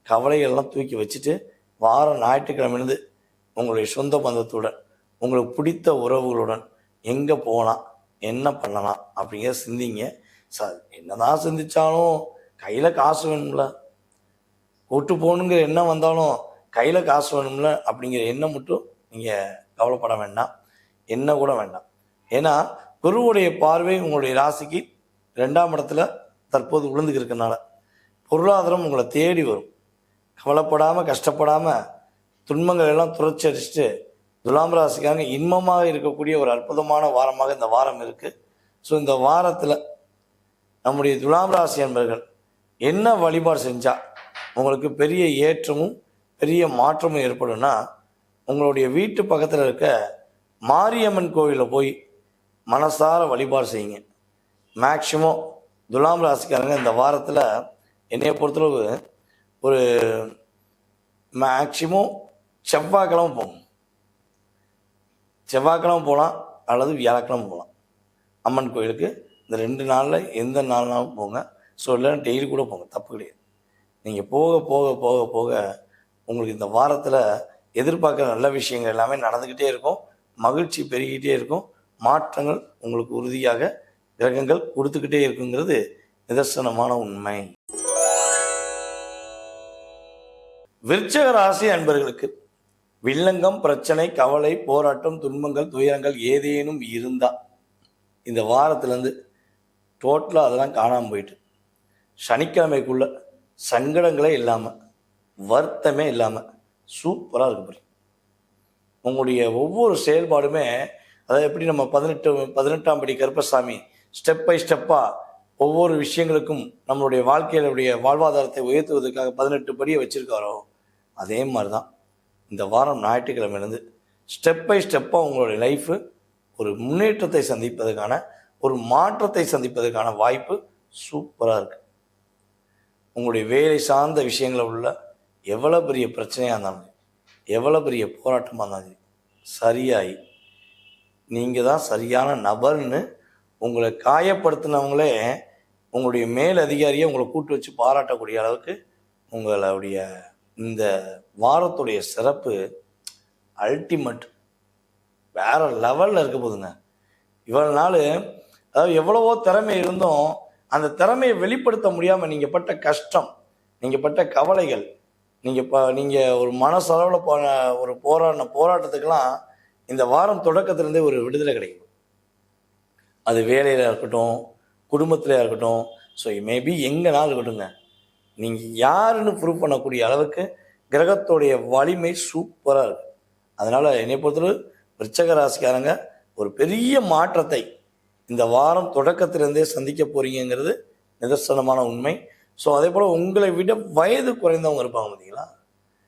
கவலைகள்லாம் தூக்கி வச்சுட்டு வாரம் ஞாயிற்றுக்கிழமையிலிருந்து உங்களுடைய சொந்த பந்தத்துடன் உங்களுக்கு பிடித்த உறவுகளுடன் எங்கே போகலாம், என்ன பண்ணலாம் அப்படிங்கிற சிந்திங்க. சார் என்னதான் சிந்திச்சாலும் கையில் காசு வேணும்ல. கூட்டு போகணுங்கிற எண்ணம் வந்தாலும் கையில் காசு வேணும்ல அப்படிங்கிற எண்ணம் மட்டும் நீங்கள் கவலைப்பட வேண்டாம், என்ன கூட வேண்டாம். ஏன்னா குருவுடைய பார்வை உங்களுடைய ராசிக்கு 2ஆம் இடத்துல தற்போது விழுந்துக்கிறதுனால பொருளாதாரம் உங்களை தேடி வரும். கவலைப்படாமல் கஷ்டப்படாமல் துன்பங்கள் எல்லாம் துரைச்சி அடிச்சுட்டு துலாம் ராசிக்காக இன்பமாக இருக்கக்கூடிய ஒரு அற்புதமான வாரமாக இந்த வாரம் இருக்குது. ஸோ இந்த வாரத்தில் நம்முடைய துலாம் ராசி என்பர்கள் என்ன வழிபாடு செஞ்சால் உங்களுக்கு பெரிய ஏற்றமும் பெரிய மாற்றமும் ஏற்படும்னா, உங்களுடைய வீட்டு பக்கத்தில் இருக்க மாரியம்மன் கோவிலில் போய் மனசார வழிபாடு செய்யுங்க. மேக்சிமம் துலாம் ராசிக்காரங்க இந்த வாரத்தில் என்னைய பொறுத்தளவு ஒரு மேக்சிமம் செவ்வாய்க்கிழமை போகும். செவ்வாய்க்கிழமை போகலாம் அல்லது வியாழக்கிழமை போகலாம் அம்மன் கோயிலுக்கு. இந்த 2 நாளில் எந்த நாள்னாலும் போங்க. ஸோ இல்லைன்னா டெய்லி கூட போங்க, தப்பு கிடையாது. நீங்கள் போக போக போக போக உங்களுக்கு இந்த வாரத்தில் எதிர்பார்க்குற நல்ல விஷயங்கள் எல்லாமே நடந்துக்கிட்டே இருக்கும், மகிழ்ச்சி பெருகிக்கிட்டே இருக்கும், மாற்றங்கள் உங்களுக்கு உறுதியாக கிரகங்கள் கொடுத்துக்கிட்டே இருக்குங்கிறது நிதர்சனமான உண்மை. விருச்சிக ராசி அன்பர்களுக்கு வில்லங்கம், பிரச்சனை, கவலை, போராட்டம், துன்பங்கள், துயரங்கள் ஏதேனும் இருந்தால் இந்த வாரத்திலேருந்து டோட்டலாக அதெல்லாம் காணாமல் போயிட்டு சனிக்கிழமைக்குள்ள சங்கடங்களே இல்லாமல் வருத்தமே இல்லாமல் சூப்பராக இருக்க போகிறீங்க. உங்களுடைய ஒவ்வொரு செயல்பாடுமே, அதாவது எப்படி நம்ம 18ஆம் படி கருப்பசாமி ஸ்டெப் பை ஸ்டெப்பாக ஒவ்வொரு விஷயங்களுக்கும் நம்மளுடைய வாழ்க்கையினுடைய வாழ்வாதாரத்தை உயர்த்துவதற்காக 18 படியை வச்சுருக்காரோ, அதே மாதிரி தான் இந்த வாரம் ஞாயிற்றுக்கிழமையிலேருந்து ஸ்டெப் பை ஸ்டெப்பாக உங்களுடைய லைஃபு ஒரு முன்னேற்றத்தை சந்திப்பதற்கான, ஒரு மாற்றத்தை சந்திப்பதற்கான வாய்ப்பு சூப்பராக இருக்குது. உங்களுடைய வேலை சார்ந்த விஷயங்களில் உள்ள எவ்வளோ பெரிய பிரச்சனையாக இருந்தாலும், எவ்வளோ பெரிய போராட்டமாக இருந்தாலும் சரியாகி நீங்கள் தான் சரியான நபர்னு உங்களை காயப்படுத்தினவங்களே உங்களுடைய மேல் அதிகாரியை உங்களை கூட்டு வச்சு பாராட்டக்கூடிய அளவுக்கு உங்களுடைய இந்த வாரத்துடைய சிறப்பு அல்டிமேட் வேறு லெவலில் இருக்க போதுங்க. இவ்வளோ நாள் அதாவது எவ்வளவோ திறமை இருந்தும் அந்த திறமையை வெளிப்படுத்த முடியாமல் நீங்கள் பட்ட கஷ்டம், நீங்கள் பட்ட கவலைகள், நீங்கள் ஒரு மனசளவில் ஒரு போராட்டத்துக்கெல்லாம் இந்த வாரம் தொடக்கத்திலேருந்தே ஒரு விடுதலை கிடைக்கும். அது வேலையில் இருக்கட்டும், குடும்பத்தில் இருக்கட்டும், ஸோ மேபி எங்கேனாலும் இருக்கட்டுங்க, நீங்கள் யாருன்னு ப்ரூவ் பண்ணக்கூடிய அளவுக்கு கிரகத்துடைய வலிமை சூப்பராக இருக்குது. அதனால் என்னை பொறுத்தவரை விருச்சிக ராசிக்காரங்க ஒரு பெரிய மாற்றத்தை இந்த வாரம் தொடக்கத்திலேருந்தே சந்திக்க போகிறீங்கிறது நிதர்சனமான உண்மை. ஸோ அதே போல் உங்களை விட வயது குறைந்தவங்க இருப்பாங்க பார்த்தீங்களா,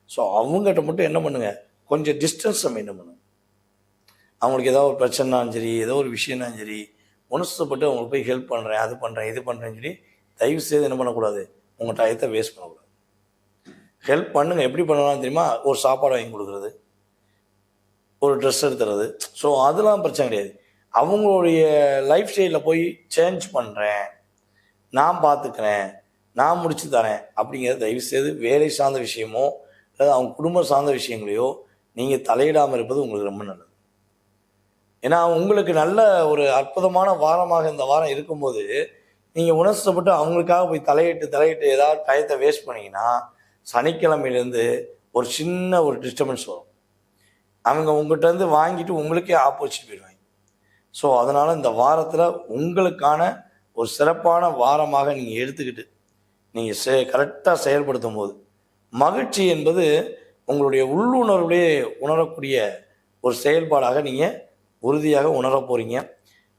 ஸோ அவங்ககிட்ட மட்டும் என்ன பண்ணுங்கள், கொஞ்சம் டிஸ்டன்ஸை மெயின்டைன் பண்ணுங்க. அவங்களுக்கு ஏதோ ஒரு பிரச்சனைனாலும் சரி, ஏதோ ஒரு விஷயம்னாலும் சரி, மனசுப்பட்டு அவங்களுக்கு போய் ஹெல்ப் பண்ணுறேன், அது பண்ணுறேன், இது பண்ணுறேன்னு சொல்லி தயவு செய்து என்ன பண்ணக்கூடாது, உங்கள் டயத்தை வேஸ்ட் பண்ணக்கூடாது. ஹெல்ப் பண்ணுங்கள். எப்படி பண்ணலாம் தெரியுமா, ஒரு சாப்பாடு வாங்கி கொடுக்குறது, ஒரு ட்ரெஸ் எடுத்துறது, ஸோ அதெல்லாம் பிரச்சனை கிடையாது. அவங்களுடைய லைஃப் ஸ்டைலில் போய் சேஞ்ச் பண்ணுறேன், நான் பார்த்துக்கிறேன், நான் முடிச்சு தரேன் அப்படிங்கிறது தயவு செய்து வேலை சார்ந்த விஷயமோ அல்லது அவங்க குடும்பம் சார்ந்த விஷயங்களையோ நீங்கள் தலையிடாமல் இருப்பது உங்களுக்கு ரொம்ப நல்லது. ஏன்னா உங்களுக்கு நல்ல ஒரு அற்புதமான வாரமாக இந்த வாரம் இருக்கும்போது நீங்கள் உணர்ச்சப்பட்டு அவங்களுக்காக போய் தலையிட்டு ஏதாவது டயத்தை வேஸ்ட் பண்ணிங்கன்னா சனிக்கிழமையிலேருந்து ஒரு சின்ன ஒரு டிஸ்டர்பன்ஸ் வரும். அவங்க உங்கள்கிட்ட வாங்கிட்டு உங்களுக்கே ஆப்போசிட் போயிடுவாங்க. ஸோ அதனால் இந்த வாரத்தில் உங்களுக்கான ஒரு சிறப்பான வாரமாக நீங்கள் எடுத்துக்கிட்டு நீங்கள் கரெக்டாக செயல்படுத்தும் போது மகிழ்ச்சி என்பது உங்களுடைய உள்ளுணர்வுலேயே உணரக்கூடிய ஒரு செயல்பாடாக நீங்கள் உறுதியாக உணர போகிறீங்க.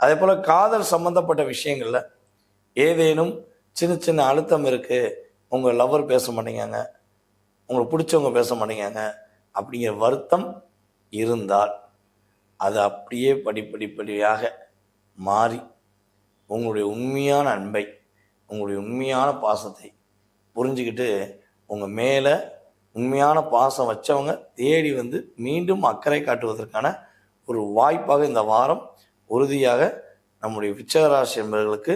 அதே போல் காதல் சம்மந்தப்பட்ட விஷயங்களில் ஏதேனும் சின்ன சின்ன அழுத்தம் இருக்குது, உங்கள் லவர் பேச மாட்டேங்காங்க, உங்களுக்கு பிடிச்சவங்க பேச மாட்டேங்காங்க அப்படிங்கிற வருத்தம் இருந்தால் அது அப்படியே படிப்படியாக மாறி உங்களுடைய உண்மையான அன்பை, உங்களுடைய உண்மையான பாசத்தை புரிஞ்சுக்கிட்டு உங்கள் மேலே உண்மையான பாசம் வச்சவங்க தேடி மீண்டும் அக்கறை காட்டுவதற்கான ஒரு வாய்ப்பாக இந்த வாரம் உறுதியாக நம்முடைய விருச்சிக ராசி என்பவர்களுக்கு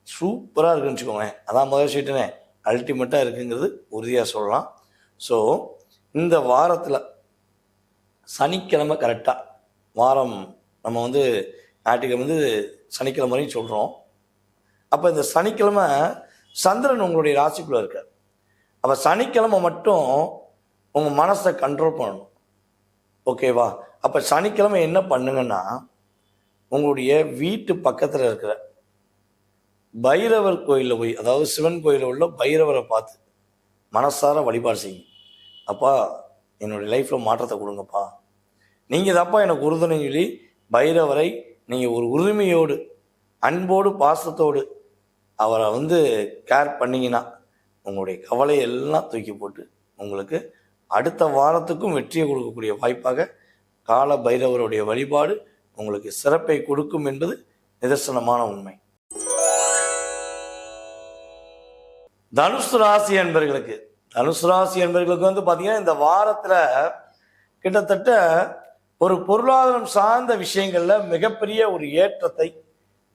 சூப்பராக இருக்குன்னு வச்சுக்கோங்களேன். அதான் முதல் சீட்டுனே அல்டிமேட்டாக இருக்குங்கிறது உறுதியாக சொல்லலாம். ஸோ இந்த வாரத்தில் சனிக்கிழமை கரெக்டாக வாரம் நம்ம ஞாயிற்றுக்கிழமை சனிக்கிழமை வரையும் சொல்கிறோம். அப்போ இந்த சனிக்கிழமை சந்திரன் உங்களுடைய ராசிக்குள்ளே இருக்கார். அப்போ சனிக்கிழமை மட்டும் உங்கள் மனசை கண்ட்ரோல் பண்ணணும். ஓகேவா? அப்போ சனிக்கிழமை என்ன பண்ணுங்கன்னா, உங்களுடைய வீட்டு பக்கத்தில் இருக்கிற பைரவர் கோயிலில் போய், அதாவது சிவன் கோயிலில் உள்ள பைரவரை பார்த்து மனசார வழிபாடு செய்யுங்க. அப்பா, என்னுடைய லைஃப்பில் மாற்றத்தை கொடுங்கப்பா, நீங்கள் தான்ப்பா எனக்கு உறுதுணைன்னு சொல்லி பைரவரை நீங்கள் ஒரு உரிமையோடு, அன்போடு, பாசத்தோடு அவரை கேர் பண்ணிங்கன்னா உங்களுடைய கவலையை எல்லாம் தூக்கி போட்டு உங்களுக்கு அடுத்த வாரத்துக்கும் வெற்றியை கொடுக்கக்கூடிய வாய்ப்பாக கால பைரவருடைய வழிபாடு உங்களுக்கு சிறப்பை கொடுக்கும் என்பது நிதர்சனமான உண்மை. தனுசு ராசி என்பர்களுக்கு பார்த்தீங்கன்னா, இந்த வாரத்தில் கிட்டத்தட்ட ஒரு பொருளாதாரம் சார்ந்த விஷயங்களில் மிகப்பெரிய ஒரு ஏற்றத்தை,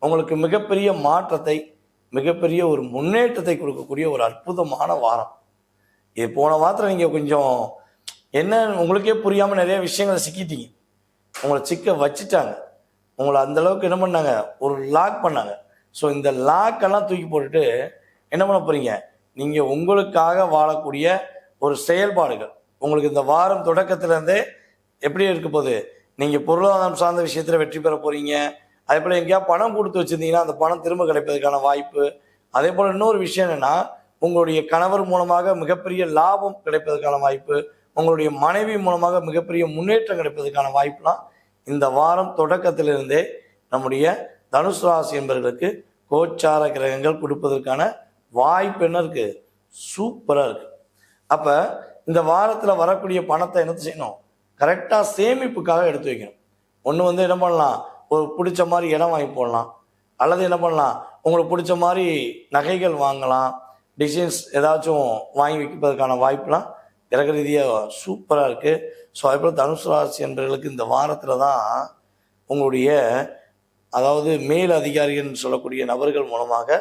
உங்களுக்கு மிகப்பெரிய மாற்றத்தை, மிகப்பெரிய ஒரு முன்னேற்றத்தை கொடுக்கக்கூடிய ஒரு அற்புதமான வாரம் இது. போன வாரத்தில் நீங்கள் கொஞ்சம் என்ன உங்களுக்கே புரியாமல் நிறைய விஷயங்களை சிக்கிட்டீங்க. உங்களை சிக்க வச்சுட்டாங்க. உங்களை அந்தளவுக்கு என்ன பண்ணாங்க, ஒரு லாக் பண்ணாங்க. ஸோ இந்த லாக்கெல்லாம் தூக்கி போட்டுட்டு என்ன பண்ண போகிறீங்க, நீங்கள் உங்களுக்காக வாழக்கூடிய ஒரு செயல்பாடுகள் உங்களுக்கு இந்த வாரம் தொடக்கத்திலேருந்தே எப்படி இருக்க போகுது. நீங்கள் பொருளாதாரம் சார்ந்த விஷயத்தில் வெற்றி பெற போகிறீங்க. அதே போல் எங்கேயாவது பணம் கொடுத்து வச்சுருந்தீங்கன்னா அந்த பணம் திரும்ப கிடைப்பதற்கான வாய்ப்பு. அதே போல் இன்னொரு விஷயம் என்னென்னா, உங்களுடைய கணவர் மூலமாக மிகப்பெரிய லாபம் கிடைப்பதற்கான வாய்ப்பு, உங்களுடைய மனைவி மூலமாக மிகப்பெரிய முன்னேற்றம் கிடைப்பதற்கான வாய்ப்புலாம் இந்த வாரம் தொடக்கத்திலிருந்தே நம்முடைய தனுசு ராசி என்பவர்களுக்கு கோச்சார கிரகங்கள் கொடுப்பதற்கான வாய்ப்பு என்ன இருக்குது, சூப்பராக இருக்குது. அப்போ இந்த வாரத்தில் வரக்கூடிய பணத்தை என்ன செய்யணும், கரெக்டாக சேமிப்புக்காக எடுத்து வைக்கணும். ஒன்று என்ன பண்ணலாம், ஒரு பிடிச்ச மாதிரி இடம் வாங்கி போடலாம், அல்லது என்ன பண்ணலாம், உங்களுக்கு பிடிச்ச மாதிரி நகைகள் வாங்கலாம், டிசைன்ஸ் ஏதாச்சும் வாங்கி வைப்பதற்கான வாய்ப்புலாம் கிரக ரீதியாக சூப்பராக இருக்குது. ஸோ அதேபோல் தனுசு ராசி என்பவர்களுக்கு இந்த வாரத்தில் தான் உங்களுடைய, அதாவது மேல் அதிகாரிகள்னு சொல்லக்கூடிய நபர்கள் மூலமாக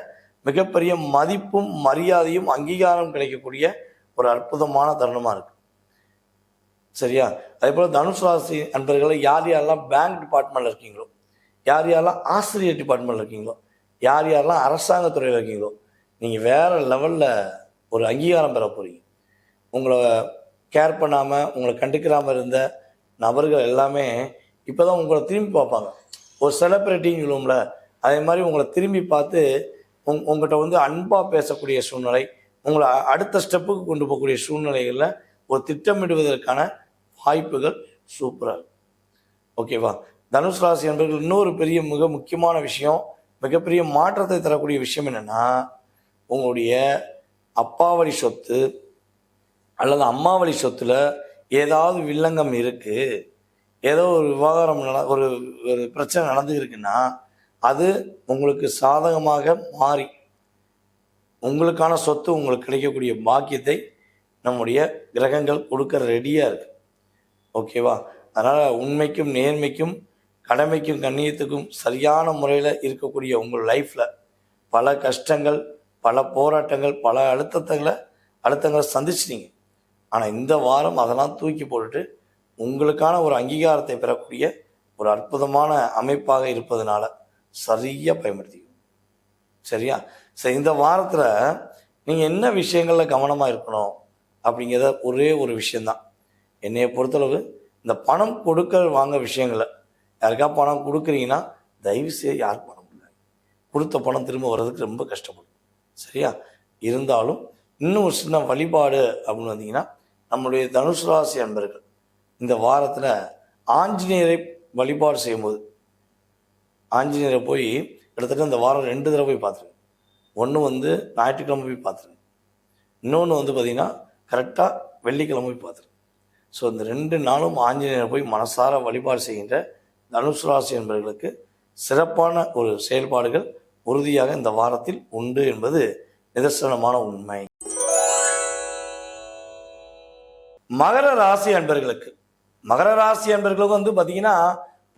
மிகப்பெரிய மதிப்பும் மரியாதையும் அங்கீகாரம் கிடைக்கக்கூடிய ஒரு அற்புதமான தருணமாக இருக்குது. சரியா? அதே போல் தனுசு ராசி அன்பர்களை யார் யாரெல்லாம் பேங்க் டிபார்ட்மெண்ட்டில் இருக்கீங்களோ, யார் யாரெல்லாம் ஆசிரியர் டிபார்ட்மெண்ட்டில் இருக்கீங்களோ, யார் யாரெல்லாம் அரசாங்கத்துறையில் இருக்கீங்களோ, நீங்கள் வேறு லெவலில் ஒரு அங்கீகாரம் பெற போகிறீங்க. உங்களை கேர் பண்ணாமல், உங்களை கண்டுக்கிறாமல் இருந்த நபர்கள் எல்லாமே இப்போ தான் உங்களை திரும்பி பார்ப்பாங்க. ஒரு செலிப்ரிட்டின்னு சொல்லுவோம்ல, அதே மாதிரி உங்களை திரும்பி பார்த்து உங்கள்கிட்ட அன்பாக பேசக்கூடிய சூழ்நிலை, உங்களை அடுத்த ஸ்டெப்புக்கு கொண்டு போகக்கூடிய சூழ்நிலைகளில் ஒரு திட்டமிடுவதற்கான வாய்ப்புகள் சூப்பராக இருக்கும். ஓகேவா? தனுசு ராசி என்பவர்கள் இன்னொரு பெரிய மிக முக்கியமான விஷயம், மிகப்பெரிய மாற்றத்தை தரக்கூடிய விஷயம் என்னென்னா, உங்களுடைய அப்பா வழி சொத்து அல்லது அம்மா வழி சொத்தில் ஏதாவது வில்லங்கம் இருக்குது, ஏதோ ஒரு விவகாரம் ஒரு ஒரு பிரச்சனை நடந்து இருக்குன்னா அது உங்களுக்கு சாதகமாக மாறி உங்களுக்கான சொத்து உங்களுக்கு கிடைக்கக்கூடிய பாக்கியத்தை நம்முடைய கிரகங்கள் கொடுக்க ரெடியாக இருக்குது. ஓகேவா? அதனால் உண்மைக்கும் நேர்மைக்கும் கடமைக்கும் கண்ணியத்துக்கும் சரியான முறையில் இருக்கக்கூடிய உங்கள் லைஃப்பில் பல கஷ்டங்கள், பல போராட்டங்கள், பல அழுத்தங்களை சந்திச்சிட்டீங்க. ஆனால் இந்த வாரம் அதெல்லாம் தூக்கி போட்டுட்டு உங்களுக்கான ஒரு அங்கீகாரத்தை பெறக்கூடிய ஒரு அற்புதமான அமைப்பாக இருப்பதனால சரியாக பயன்படுத்திக்கணும். சரியா? சரி, இந்த வாரத்தில் நீங்கள் என்ன விஷயங்களில் கவனமாக இருக்கணும் அப்படிங்கிறத ஒரே ஒரு விஷயந்தான். என்னையை பொறுத்தளவு இந்த பணம் கொடுக்க வாங்க விஷயங்களை யாருக்கா பணம் கொடுக்குறீங்கன்னா தயவுசெய்து யார் பணம் கொடுக்காங்க. கொடுத்த பணம் திரும்ப வர்றதுக்கு ரொம்ப கஷ்டப்படும். சரியா? இருந்தாலும் இன்னும் ஒரு சின்ன வழிபாடு அப்படின்னு வந்தீங்கன்னா, நம்முடைய தனுசு ராசி அன்பர்கள் இந்த வாரத்தில் ஆஞ்சநேயரை வழிபாடு செய்யும்போது, ஆஞ்சநேயரை போய் கிட்டத்தட்ட இந்த வாரம் 2 தடவை போய் பார்த்துருங்க. ஒன்று ஞாயிற்றுக்கிழமை போய் பார்த்துருங்க, இன்னொன்று பார்த்திங்கன்னா கரெக்டாக வெள்ளிக்கிழமை போய் பார்த்துருங்க. ஸோ இந்த 2 நாளும் ஆஞ்சநேயரை போய் மனசார வழிபாடு செய்கின்ற தனுசு ராசி என்பவர்களுக்கு சிறப்பான ஒரு செயல்பாடுகள் உறுதியாக இந்த வாரத்தில் உண்டு என்பது நிதர்சனமான உண்மை. மகர ராசி அன்பர்களுக்கு பார்த்தீங்கன்னா,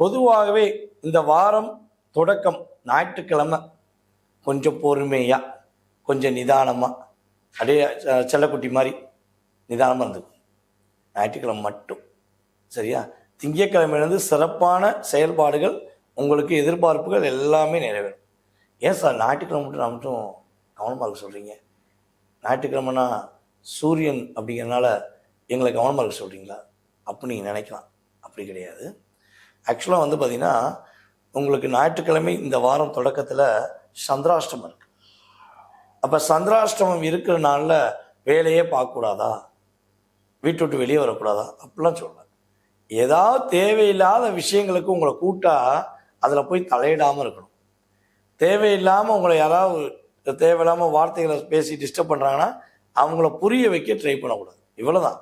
பொதுவாகவே இந்த வாரம் தொடக்கம் ஞாயிற்றுக்கிழமை கொஞ்சம் பொறுமையாக, கொஞ்சம் நிதானமாக, அப்படியே செல்லக்குட்டி மாதிரி நிதானமாக இருந்துக்கும். ஞாயிற்றுக்கிழமை மட்டும். சரியா? திங்கட்கிழமையிலேருந்து சிறப்பான செயல்பாடுகள், உங்களுக்கு எதிர்பார்ப்புகள் எல்லாமே நிறைவேறும். ஏன் சார் ஞாயிற்றுக்கிழமை மட்டும் நான் மட்டும் கவனமாக இருக்க சொல்கிறீங்க? ஞாயிற்றுக்கிழமைனா சூரியன் அப்படிங்கிறனால எங்களை கவனமாக இருக்க சொல்கிறீங்களா அப்படி நீங்கள் நினைக்கலாம். அப்படி கிடையாது. ஆக்சுவலாக வந்து பார்த்திங்கன்னா உங்களுக்கு ஞாயிற்றுக்கிழமை இந்த வாரம் தொடக்கத்தில் சந்திராஷ்டமம் இருக்குது. அப்போ சந்திராஷ்டமம் இருக்கிற நாளில் வேலையே பார்க்கக்கூடாதா, வீட்டு விட்டு வெளியே வரக்கூடாதா அப்படிலாம் சொல்லலாம். ஏதாவது தேவையில்லாத விஷயங்களுக்கு உங்களை கூட்டா அதில் போய் தலையிடாமல் இருக்கணும். தேவையில்லாமல் உங்களை யாராவது தேவையில்லாமல் வார்த்தைகளை பேசி டிஸ்டர்ப் பண்ணுறாங்கன்னா அவங்கள புரிய வைக்க ட்ரை பண்ணக்கூடாது. இவ்வளோதான்.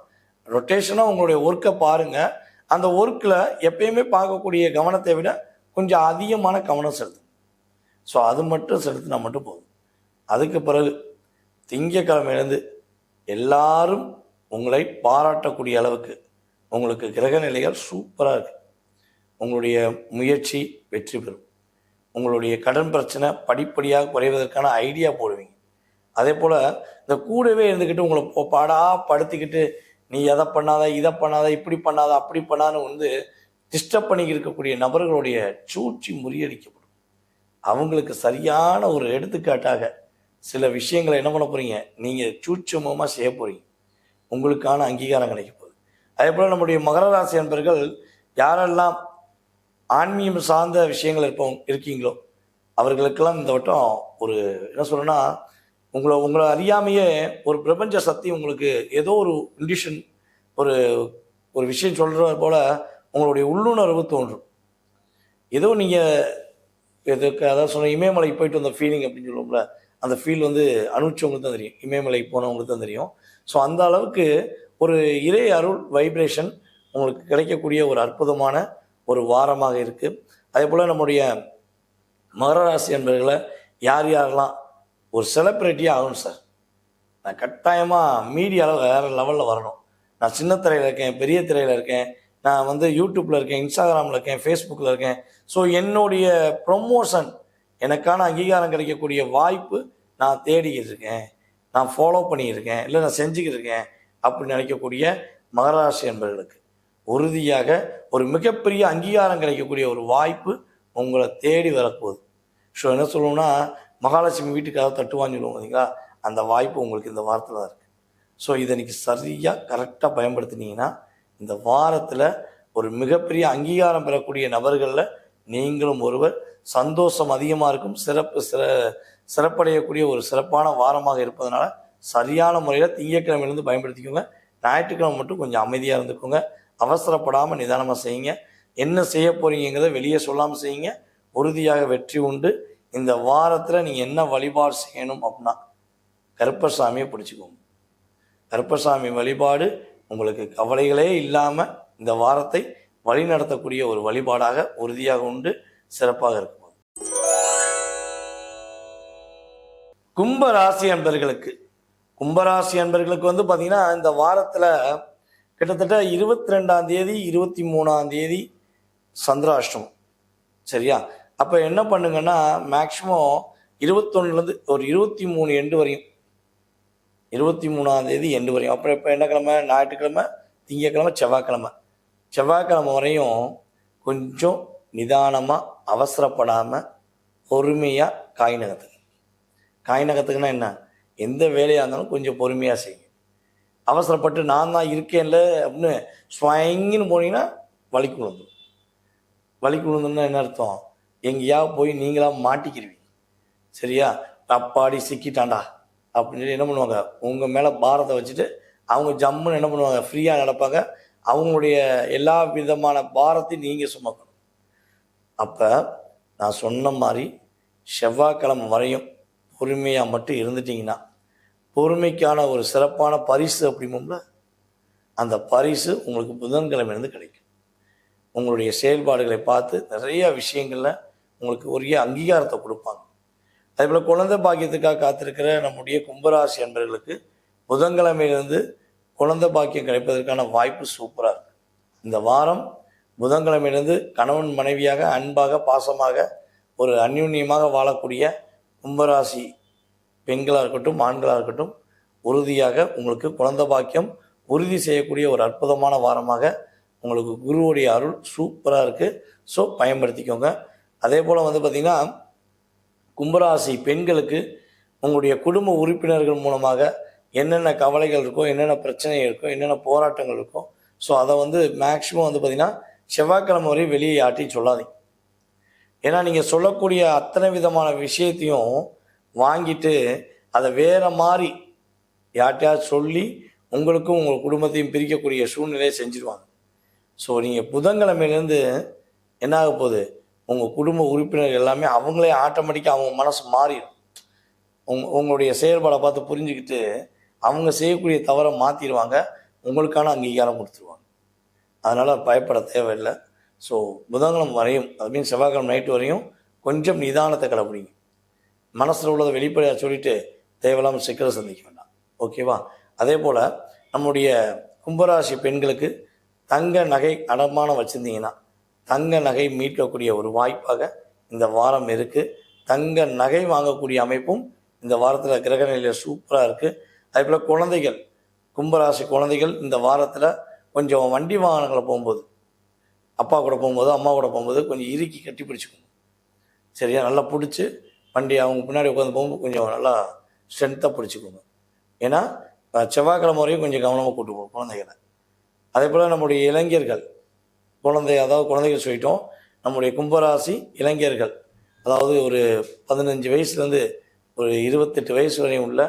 ரொட்டேஷனாக உங்களுடைய ஒர்க்கை பாருங்கள். அந்த ஒர்க்கில் எப்பயுமே பார்க்கக்கூடிய கவனத்தை விட கொஞ்சம் அதிகமான கவனம் செலுத்து. ஸோ அது மட்டும் செலுத்தினா மட்டும் போதும். அதுக்கு பிறகு திங்கக்கிழமையிலேருந்து எல்லாரும் உங்களை பாராட்டக்கூடிய அளவுக்கு உங்களுக்கு கிரக நிலைகள் சூப்பராக இருக்குது. உங்களுடைய முயற்சி வெற்றி பெறும். உங்களுடைய கடன் பிரச்சனை படிப்படியாக குறைவதற்கான ஐடியா போடுவீங்க. அதே போல் இந்த கூடவே இருந்துக்கிட்டு உங்களை படுத்திக்கிட்டு நீ எதை பண்ணாத, இதை பண்ணாத, இப்படி பண்ணாத, அப்படி பண்ணான்னு வந்து டிஸ்டர்ப் பண்ணிக்கிட்டு இருக்கக்கூடிய நபர்களுடைய சூழ்ச்சி முறியடிக்கப்படும். அவங்களுக்கு சரியான ஒரு எடுத்துக்காட்டாக சில விஷயங்களை என்ன பண்ண போகிறீங்க, நீங்கள் சூட்சமமாக செய்ய போகிறீங்க. உங்களுக்கான அங்கீகாரம் கிடைக்க போகுது. அதே போல் நம்முடைய மகர ராசி அன்பர்கள் யாரெல்லாம் ஆன்மீகம் சார்ந்த விஷயங்கள் இருக்கீங்களோ அவர்களுக்கெல்லாம் இந்த வட்டம் ஒரு என்ன சொல்கிறேன்னா உங்களை அறியாமையே ஒரு பிரபஞ்ச சக்தி உங்களுக்கு ஏதோ ஒரு இண்டிஷன் ஒரு விஷயம் சொல்கிற போல் உங்களுடைய உள்ளுணர்வு தோன்றும். ஏதோ நீங்கள் இதுக்கு அதாவது சொன்ன இமயமலைக்கு போயிட்டு வந்த ஃபீலிங் அப்படின்னு சொல்லுவோம்ல, அந்த ஃபீல் வந்து அனுபவிச்சவங்களுக்கு தான் தெரியும், இமயமலைக்கு போனவங்களுக்கு தான் தெரியும். ஸோ அந்த அளவுக்கு ஒரு இறை அருள் வைப்ரேஷன் உங்களுக்கு கிடைக்கக்கூடிய ஒரு அற்புதமான ஒரு வாரமாக இருக்குது. அதே போல் நம்முடைய மகர ராசி என்பவர்களை யாரெல்லாம் ஒரு செலிப்ரிட்டியாக ஆகணும் சார், நான் கட்டாயமாக மீடியாவில் வேறு லெவலில் வரணும். நான் சின்ன திரையில் இருக்கேன், பெரிய திரையில் இருக்கேன், நான் வந்து யூடியூப்பில் இருக்கேன், இன்ஸ்டாகிராமில் இருக்கேன், ஃபேஸ்புக்கில் இருக்கேன். ஸோ என்னுடைய ப்ரொமோஷன் எனக்கான அங்கீகாரம் கிடைக்கக்கூடிய வாய்ப்பு நான் தேடிக்கிட்டு இருக்கேன், நான் ஃபாலோ பண்ணியிருக்கேன், இல்லை நான் செஞ்சுக்கிட்டு இருக்கேன் அப்படின்னு நினைக்கக்கூடிய மகராசி என்பவர்களுக்கு உறுதியாக ஒரு மிகப்பெரிய அங்கீகாரம் கிடைக்கக்கூடிய ஒரு வாய்ப்பு உங்களை தேடி வரப்போகுது. ஸோ என்ன சொல்லணும்னா மகாலட்சுமி வீட்டுக்காக தட்டுவான்னு சொல்லுவோம் பார்த்தீங்களா, அந்த வாய்ப்பு உங்களுக்கு இந்த வாரத்தில் தான் இருக்குது. ஸோ இதை இன்றைக்கி சரியாக கரெக்டாக பயன்படுத்தினீங்கன்னா இந்த வாரத்தில் ஒரு மிகப்பெரிய அங்கீகாரம் பெறக்கூடிய நபர்களில் நீங்களும் ஒருவர். சந்தோஷம் அதிகமாக இருக்கும். சிறப்படையக்கூடிய ஒரு சிறப்பான வாரமாக இருப்பதனால சரியான முறையில் திங்கட்கிழமையிலேருந்து பயன்படுத்திக்கோங்க. ஞாயிற்றுக்கிழமை மட்டும் கொஞ்சம் அமைதியாக இருந்துக்கோங்க. அவசரப்படாமல் நிதானமாக செய்யுங்க. என்ன செய்ய போகிறீங்கிறத வெளியே சொல்லாமல் செய்யுங்க. உறுதியாக வெற்றி உண்டு. இந்த வாரத்தில் நீங்கள் என்ன வழிபாடு செய்யணும் அப்படின்னா கருப்பசாமியை பிடிச்சிக்கோங்க. கருப்பசாமி வழிபாடு உங்களுக்கு கவலைகளே இல்லாமல் இந்த வாரத்தை வழிநடத்தக்கூடிய ஒரு வழிபாடாக உறுதியாக உண்டு. சிறப்பாக இருக்கும். கும்பராசி அன்பர்களுக்கு வந்து பார்த்தீங்கன்னா இந்த வாரத்தில் கிட்டத்தட்ட 22ஆம் தேதி 23ஆம் தேதி சந்திராஷ்டமம். சரியா? அப்போ என்ன பண்ணுங்கன்னா மேக்சிமம் 21லேருந்து ஒரு 23 எண்டு வரையும், 23ஆம் தேதி எண்டு வரையும். அப்புறம் இப்போ என்ன கிழமை? ஞாயிற்றுக்கிழமை, திங்கக்கிழமை, செவ்வாய்க்கிழமை வரையும் கொஞ்சம் நிதானமாக அவசரப்படாமல் பொறுமையாக காய் நகத்துக்குன்னா என்ன, எந்த வேலையாக இருந்தாலும் கொஞ்சம் பொறுமையாக செய்யுங்க. அவசரப்பட்டு நான் தான் இருக்கேன்ல அப்படின்னு ஸ்வயங்கின்னு போனீங்கன்னா வலிக்கு விழுந்துன்னா என்ன அர்த்தம், எங்கேயாவது போய் நீங்களாக மாட்டிக்கிடுவீங்க. சரியா? அப்பாடி சிக்கிட்டாண்டா அப்படின்னு சொல்லி என்ன பண்ணுவாங்க, உங்கள் மேலே பாரத்தை வச்சுட்டு அவங்க ஜம்முன்னு என்ன பண்ணுவாங்க, ஃப்ரீயாக நடப்பாங்க. அவங்களுடைய எல்லா விதமான பாரத்தையும் நீங்கள் சுமக்கணும். அப்போ நான் சொன்ன மாதிரி செவ்வாய்க்கிழமை வரையும் பொறுமையாக மட்டும் இருந்துட்டிங்கன்னா பொறுமைக்கான ஒரு சிறப்பான பரிசு அப்படிங்கும்ல, அந்த பரிசு உங்களுக்கு புதன்கிழமையிலேருந்து கிடைக்கும். உங்களுடைய செயல்பாடுகளை பார்த்து நிறைய விஷயங்களில் உங்களுக்கு உரிய அங்கீகாரத்தை கொடுப்பாங்க. அதேபோல் குழந்தை பாக்கியத்துக்காக காத்திருக்கிற நம்முடைய கும்பராசி அன்பர்களுக்கு புதன்கிழமையிலிருந்து குழந்தை பாக்கியம் கிடைப்பதற்கான வாய்ப்பு சூப்பராக இருக்குது. இந்த வாரம் புதன்கிழமையிலிருந்து கணவன் மனைவியாக அன்பாக பாசமாக ஒரு அந்யுன்யமாக வாழக்கூடிய கும்பராசி பெண்களாக இருக்கட்டும் ஆண்களாக இருக்கட்டும் உறுதியாக உங்களுக்கு குழந்தை பாக்கியம் உறுதி செய்யக்கூடிய ஒரு அற்புதமான வாரமாக உங்களுக்கு குருவுடைய அருள் சூப்பராக இருக்குது. ஸோ பயன்படுத்திக்கோங்க. அதே போல் வந்து பார்த்திங்கன்னா கும்பராசி பெண்களுக்கு உங்களுடைய குடும்ப உறுப்பினர்கள் மூலமாக என்னென்ன கவலைகள் இருக்கோ, என்னென்ன பிரச்சனை இருக்கோ, என்னென்ன போராட்டங்கள் இருக்கோ, ஸோ அதை வந்து மேக்ஸிமம் வந்து பார்த்திங்கன்னா செவ்வாய்க்கிழமை வரை வெளியே யார்ட்டையும் சொல்லாதீங்க. ஏன்னா நீங்கள் சொல்லக்கூடிய அத்தனை விதமான விஷயத்தையும் வாங்கிட்டு அதை வேறு மாதிரி யார்ட்டையாவது சொல்லி உங்களுக்கும் உங்கள் குடும்பத்தையும் பிரிக்கக்கூடிய சூழ்நிலையை செஞ்சுருவாங்க. ஸோ நீங்கள் புதன்கிழமையிலேருந்து என்ன ஆக போகுது, உங்கள் குடும்ப உறுப்பினர் எல்லாமே அவங்களே ஆட்டோமேட்டிக்காக அவங்க மனசு மாறிடும். உங்களுடைய செயல்பாடை பார்த்து புரிஞ்சுக்கிட்டு அவங்க செய்யக்கூடிய தவறை மாற்றிடுவாங்க, உங்களுக்கான அங்கீகாரம் கொடுத்துருவாங்க. அதனால் பயப்பட தேவையில்லை. ஸோ புதன்கிழமை வரையும், அது மீன் செவ்வாய்க்கிழமை நைட்டு வரையும் கொஞ்சம் நிதானத்தை கடைப்பிடிங்க. மனசில் உள்ளதை வெளிப்படையாக சொல்லிவிட்டு தேவையில்லாமல் சிக்கலை சந்திக்க வேண்டாம். ஓகேவா? அதே போல் நம்முடைய கும்பராசி பெண்களுக்கு தங்க நகை அடமானம் வச்சுருந்தீங்கன்னா தங்க நகை மீட்கக்கூடிய ஒரு வாய்ப்பாக இந்த வாரம் இருக்குது. தங்க நகை வாங்கக்கூடிய அமைப்பும் இந்த வாரத்தில் கிரகநிலையில் சூப்பராக இருக்குது. அதே போல் குழந்தைகள், கும்பராசி குழந்தைகள் இந்த வாரத்தில் கொஞ்சம் வண்டி வாகனங்களை போகும்போது, அப்பா கூட போகும்போது அம்மா கூட போகும்போது கொஞ்சம் இறுக்கி கட்டி பிடிச்சிக்கணும். சரியா? நல்லா பிடிச்சி வண்டி அவங்க பின்னாடி உட்காந்து போகும்போது கொஞ்சம் நல்லா ஸ்ட்ரென்த்தாக பிடிச்சிக்கோங்க. ஏன்னா செவ்வாய்க்கிழமை வரையும் கொஞ்சம் கவனமாக கூட்டு போகும் குழந்தைகளை. அதே போல் நம்முடைய இளைஞர்கள் அதாவது குழந்தைகள் சொல்லிட்டோம். நம்முடைய கும்பராசி இளைஞர்கள், அதாவது ஒரு 15 வயசுலேருந்து ஒரு 28 வயசு வரையும் உள்ள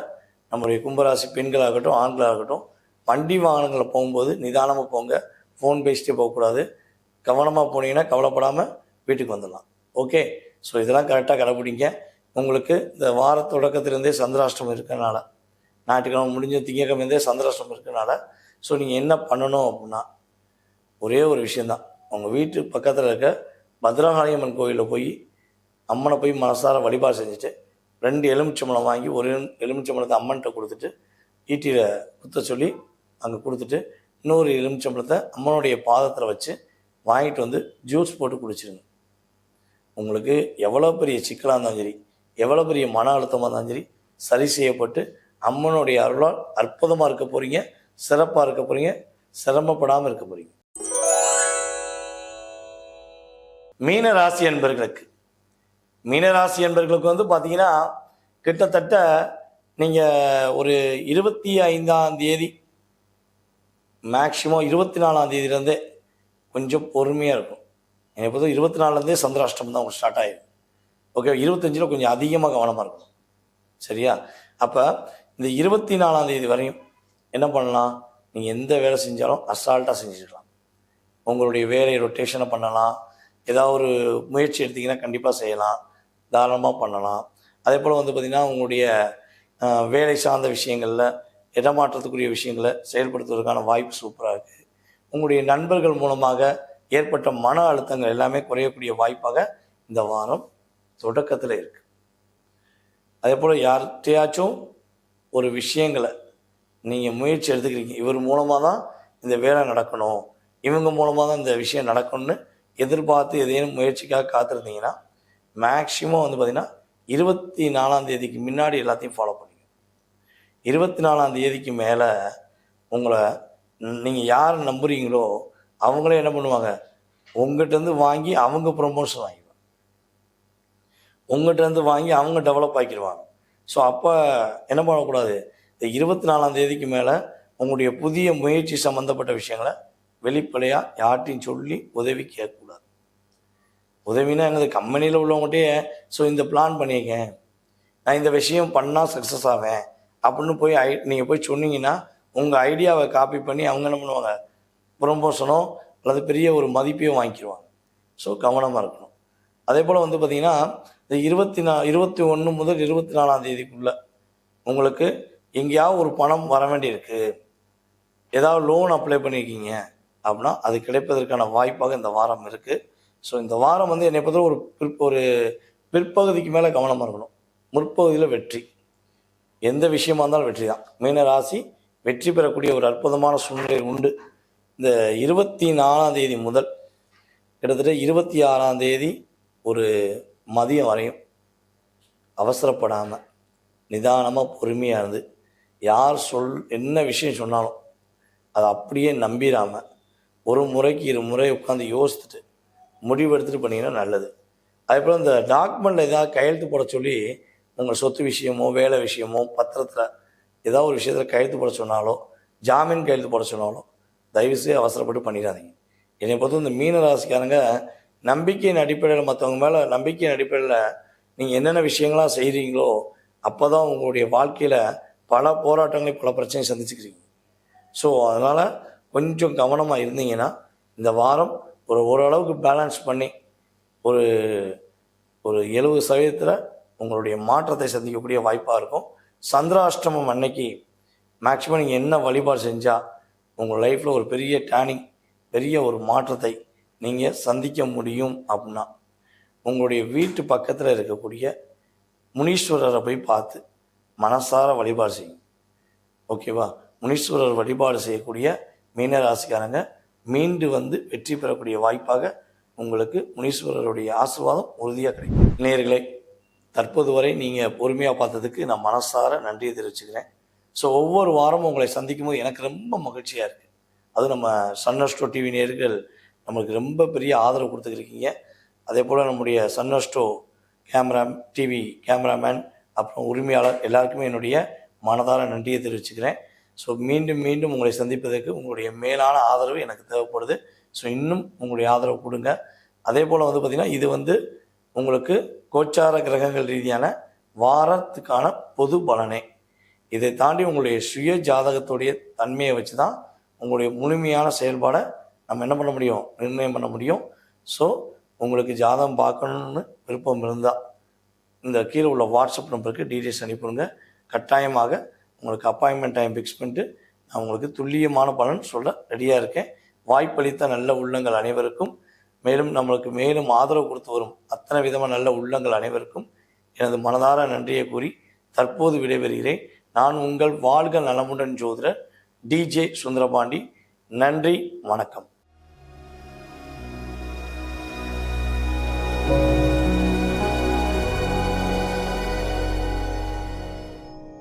நம்முடைய கும்பராசி பெண்களாகட்டும் ஆண்களாகட்டும் வண்டி வாகனங்களை போகும்போது நிதானமாக போங்க. ஃபோன் பேசிட்டே போகக்கூடாது. கவனமாக போனீங்கன்னா கவலைப்படாமல் வீட்டுக்கு வந்துடலாம். ஓகே? ஸோ இதெல்லாம் கரெக்டாக கடைப்பிடிங்க. உங்களுக்கு இந்த வார தொடக்கத்திலேருந்தே சந்திராஷ்டமம் இருக்கிறனால, ஞாயிற்றுக்கிழமை முடிஞ்ச திங்கக்கிழமைந்தே சந்திராஷ்டமம் இருக்கிறனால, ஸோ நீங்கள் என்ன பண்ணணும் அப்படின்னா ஒரே ஒரு விஷயந்தான். உங்கள் வீட்டு பக்கத்தில் இருக்க பத்ரகாளியம்மன் கோயிலில் போய் அம்மனை போய் மனசார வழிபாடு செஞ்சுட்டு 2 எலுமிச்சம்பழம் வாங்கி ஒரு எலுமிச்சம்பழத்தை அம்மன்கிட்ட கொடுத்துட்டு ஈட்டியில் குத்த சொல்லி அங்கே கொடுத்துட்டு இன்னொரு எலுமிச்சம்பழத்தை அம்மனுடைய பாதத்தில் வச்சு வாங்கிட்டு வந்து ஜூஸ் போட்டு குடிச்சிருங்க. உங்களுக்கு எவ்வளோ பெரிய சிக்கலாக இருந்தாலும் சரி, எவ்வளோ பெரிய மன அழுத்தமாக இருந்தாலும் சரி சரி செய்யப்பட்டு அம்மனுடைய அருளால் அற்புதமாக இருக்க போகிறீங்க, சிறப்பாக இருக்க போகிறீங்க, சிரமப்படாமல் இருக்க போகிறீங்க. மீனராசி என்பர்களுக்கு பார்த்தீங்கன்னா கிட்டத்தட்ட நீங்கள் ஒரு 25ஆம் தேதி மேக்சிமம் 24ஆம் தேதியிலேருந்தே கொஞ்சம் பொறுமையாக இருக்கும். என்னை பொறுத்த 24லேருந்தே சந்திராஷ்டமம் தான் உங்களுக்கு ஸ்டார்ட் ஆகிடும். ஓகே? 25ல் கொஞ்சம் அதிகமாக கவனமாக இருக்கணும். சரியா? அப்போ இந்த 24ஆம் தேதி வரையும் என்ன பண்ணலாம், நீங்கள் எந்த வேலை செஞ்சாலும் அசால்ட்டாக செஞ்சுக்கலாம். உங்களுடைய வேலை ரொட்டேஷனை பண்ணலாம். ஏதாவது ஒரு முயற்சி எடுத்திங்கன்னா கண்டிப்பாக செய்யலாம், தாராளமாக பண்ணலாம். அதே போல் பார்த்திங்கன்னா உங்களுடைய வேலை சார்ந்த விஷயங்களில் இடமாற்றத்துக்குரிய விஷயங்களை செயல்படுத்துவதற்கான வாய்ப்பு சூப்பராக இருக்குது. உங்களுடைய நண்பர்கள் மூலமாக ஏற்பட்ட மன அழுத்தங்கள் எல்லாமே குறையக்கூடிய வாய்ப்பாக இந்த வாரம் தொடக்கத்தில் இருக்குது. அதே போல் யார்கிட்டையாச்சும் ஒரு விஷயங்களை நீங்கள் முயற்சி எடுத்துக்கிறீங்க, இவர் மூலமாக தான் இந்த வேலை நடக்கணும், இவங்க மூலமாக தான் இந்த விஷயம் நடக்கணும்னு எதிர்பார்த்து எதையும் முயற்சிக்காக காத்திருந்தீங்கன்னா மேக்சிமம் பார்த்திங்கன்னா 24ஆம் தேதிக்கு முன்னாடி எல்லாத்தையும் ஃபாலோ பண்ணிங்க. 24ஆம் தேதிக்கு மேலே உங்களை நீங்கள் யார் நம்புறீங்களோ அவங்களே என்ன பண்ணுவாங்க, உங்கள்கிட்டருந்து வாங்கி அவங்க ப்ரொமோஷன் வாங்கிடுவாங்க, உங்கள்கிட்டருந்து வாங்கி அவங்க டெவலப் ஆக்கிடுவாங்க. ஸோ அப்போ என்ன பண்ணக்கூடாது, இந்த 24ஆம் தேதிக்கு மேலே உங்களுடைய புதிய முயற்சி சம்மந்தப்பட்ட விஷயங்களை வெளிப்படையாக யார்ட்டையும் சொல்லி உதவி கேட்கக்கூடாது. உதவினா என்னது, கம்பெனியில் உள்ளவங்ககிட்டே ஸோ இந்த பிளான் பண்ணியிருக்கேன், நான் இந்த விஷயம் பண்ணால் சக்ஸஸ் ஆவேன் அப்படின்னு போய் நீங்கள் போய் சொன்னீங்கன்னா உங்கள் ஐடியாவை காப்பி பண்ணி அவங்க என்ன பண்ணுவாங்க, ப்ரொமோஷனோ அல்லது பெரிய ஒரு மதிப்பையோ வாங்கிடுவாங்க. ஸோ கவனமாக இருக்கணும். அதே போல் பார்த்திங்கன்னா இந்த 21 முதல் 24ஆம் தேதிக்குள்ளே உங்களுக்கு எங்கேயாவது ஒரு பணம் வர வேண்டியிருக்கு, ஏதாவது லோன் அப்ளை பண்ணியிருக்கீங்க அப்படின்னா அது கிடைப்பதற்கான வாய்ப்பாக இந்த வாரம் இருக்குது. ஸோ இந்த வாரம் என்னை பொறுத்த ஒரு பிற்பகுதிக்கு மேலே கவனமாக இருக்கணும். முற்பகுதியில் வெற்றி, எந்த விஷயமா இருந்தாலும் வெற்றி தான். மீன ராசி வெற்றி பெறக்கூடிய ஒரு அற்புதமான சூழ்நிலை உண்டு. இந்த 24ஆம் தேதி முதல் கிட்டத்தட்ட 26ஆம் தேதி ஒரு மதியம் வரையும் அவசரப்படாமல் நிதானமாக பொறுமையாக இருந்து யார் என்ன விஷயம் சொன்னாலும் அதை அப்படியே நம்பிடாமல் ஒரு முறைக்கு 2 முறை உட்காந்து யோசித்துட்டு முடிவு எடுத்துகிட்டு பண்ணிங்கன்னா நல்லது. அதே போல் இந்த டாக்குமெண்ட்டில் ஏதாவது கையெழுத்து போட சொல்லி உங்கள் சொத்து விஷயமோ வேலை விஷயமோ பத்திரத்தில் ஏதாவது ஒரு விஷயத்தில் கையெழுத்து போட சொன்னாலோ ஜாமீன் கையெழுத்து போட சொன்னாலோ தயவுசெய்து அவசரப்பட்டு பண்ணிடாதீங்க. என்னை பொறுத்த இந்த மீன ராசிக்காரங்க நம்பிக்கையின் அடிப்படையில், மற்றவங்க மேலே நம்பிக்கையின் அடிப்படையில் நீங்கள் என்னென்ன விஷயங்களாம் செய்கிறீங்களோ அப்போ தான் உங்களுடைய வாழ்க்கையில் பல போராட்டங்களை பல பிரச்சனையை சந்திச்சுக்கிறீங்க. ஸோ அதனால் கொஞ்சம் கவனமாக இருந்தீங்கன்னா இந்த வாரம் ஓரளவுக்கு பேலன்ஸ் பண்ணி ஒரு 70% உங்களுடைய மாற்றத்தை சந்திக்கக்கூடிய வாய்ப்பாக இருக்கும். சந்திராஷ்டமம் அன்னைக்கு மேக்ஸிமம் நீங்கள் என்ன வழிபாடு செஞ்சால் உங்கள் லைஃப்பில் ஒரு பெரிய டேர்னிங், பெரிய ஒரு மாற்றத்தை நீங்கள் சந்திக்க முடியும் அப்படின்னா, உங்களுடைய வீட்டு பக்கத்தில் இருக்கக்கூடிய முனீஸ்வரரை போய் பார்த்து மனசார வழிபாடு செய்யும். ஓகேவா? முனீஸ்வரர் வழிபாடு செய்யக்கூடிய மீனராசிக்காரங்க மீண்டு வந்து வெற்றி பெறக்கூடிய வாய்ப்பாக உங்களுக்கு முனீஸ்வரருடைய ஆசீர்வாதம் உறுதியாக கிடைக்கும். நேயர்களே, தற்போது வரை நீங்கள் பொறுமையாக பார்த்ததுக்கு நான் மனசார நன்றியை தெரிவிச்சுக்கிறேன். ஸோ ஒவ்வொரு வாரமும் உங்களை சந்திக்கும் போது எனக்கு ரொம்ப மகிழ்ச்சியாக இருக்குது. அதுவும் நம்ம சன்னஸ்டோ டிவி நேயர்கள் நம்மளுக்கு ரொம்ப பெரிய ஆதரவு கொடுத்துருக்கீங்க. அதே போல் நம்முடைய சன்னஸ்டோ டிவி கேமராமேன் அப்புறம் உரிமையாளர் எல்லாருக்குமே என்னுடைய மனதார நன்றியை தெரிவிச்சுக்கிறேன். ஸோ மீண்டும் மீண்டும் உங்களை சந்திப்பதற்கு உங்களுடைய மேலான ஆதரவு எனக்கு தேவைப்படுது. ஸோ இன்னும் உங்களுடைய ஆதரவு கொடுங்க. அதே போல் வந்து பார்த்திங்கன்னா இது வந்து உங்களுக்கு கோச்சார கிரகங்கள் ரீதியான வாரத்துக்கான பொது பலனே. இதை தாண்டி உங்களுடைய சுய ஜாதகத்துடைய தன்மையை வச்சு தான் உங்களுடைய முழுமையான செயல்பாடை நம்ம என்ன பண்ண முடியும், நிர்ணயம் பண்ண முடியும். ஸோ உங்களுக்கு ஜாதகம் பார்க்கணுன்னு விருப்பம் இருந்தால் இந்த கீழே உள்ள வாட்ஸ்அப் நம்பருக்கு டீட்டெயில்ஸ் அனுப்பிடுங்க. கட்டாயமாக உங்களுக்கு அப்பாயின்மெண்ட் டைம் ஃபிக்ஸ் பண்ணிட்டு நான் உங்களுக்கு துல்லியமான பலன் சொல்ல ரெடியாக இருக்கேன். வாய்ப்பளித்த நல்ல உள்ளங்கள் அனைவருக்கும், மேலும் நம்மளுக்கு மேலும் ஆதரவு கொடுத்து வரும் அத்தனை விதமான நல்ல உள்ளங்கள் அனைவருக்கும் எனது மனதார நன்றியை கூறி தற்போது விடைபெறுகிறேன். நான் உங்கள் வாழ்க நலமுடன் ஜோதிடர் DJ சுந்தரபாண்டி. நன்றி, வணக்கம்.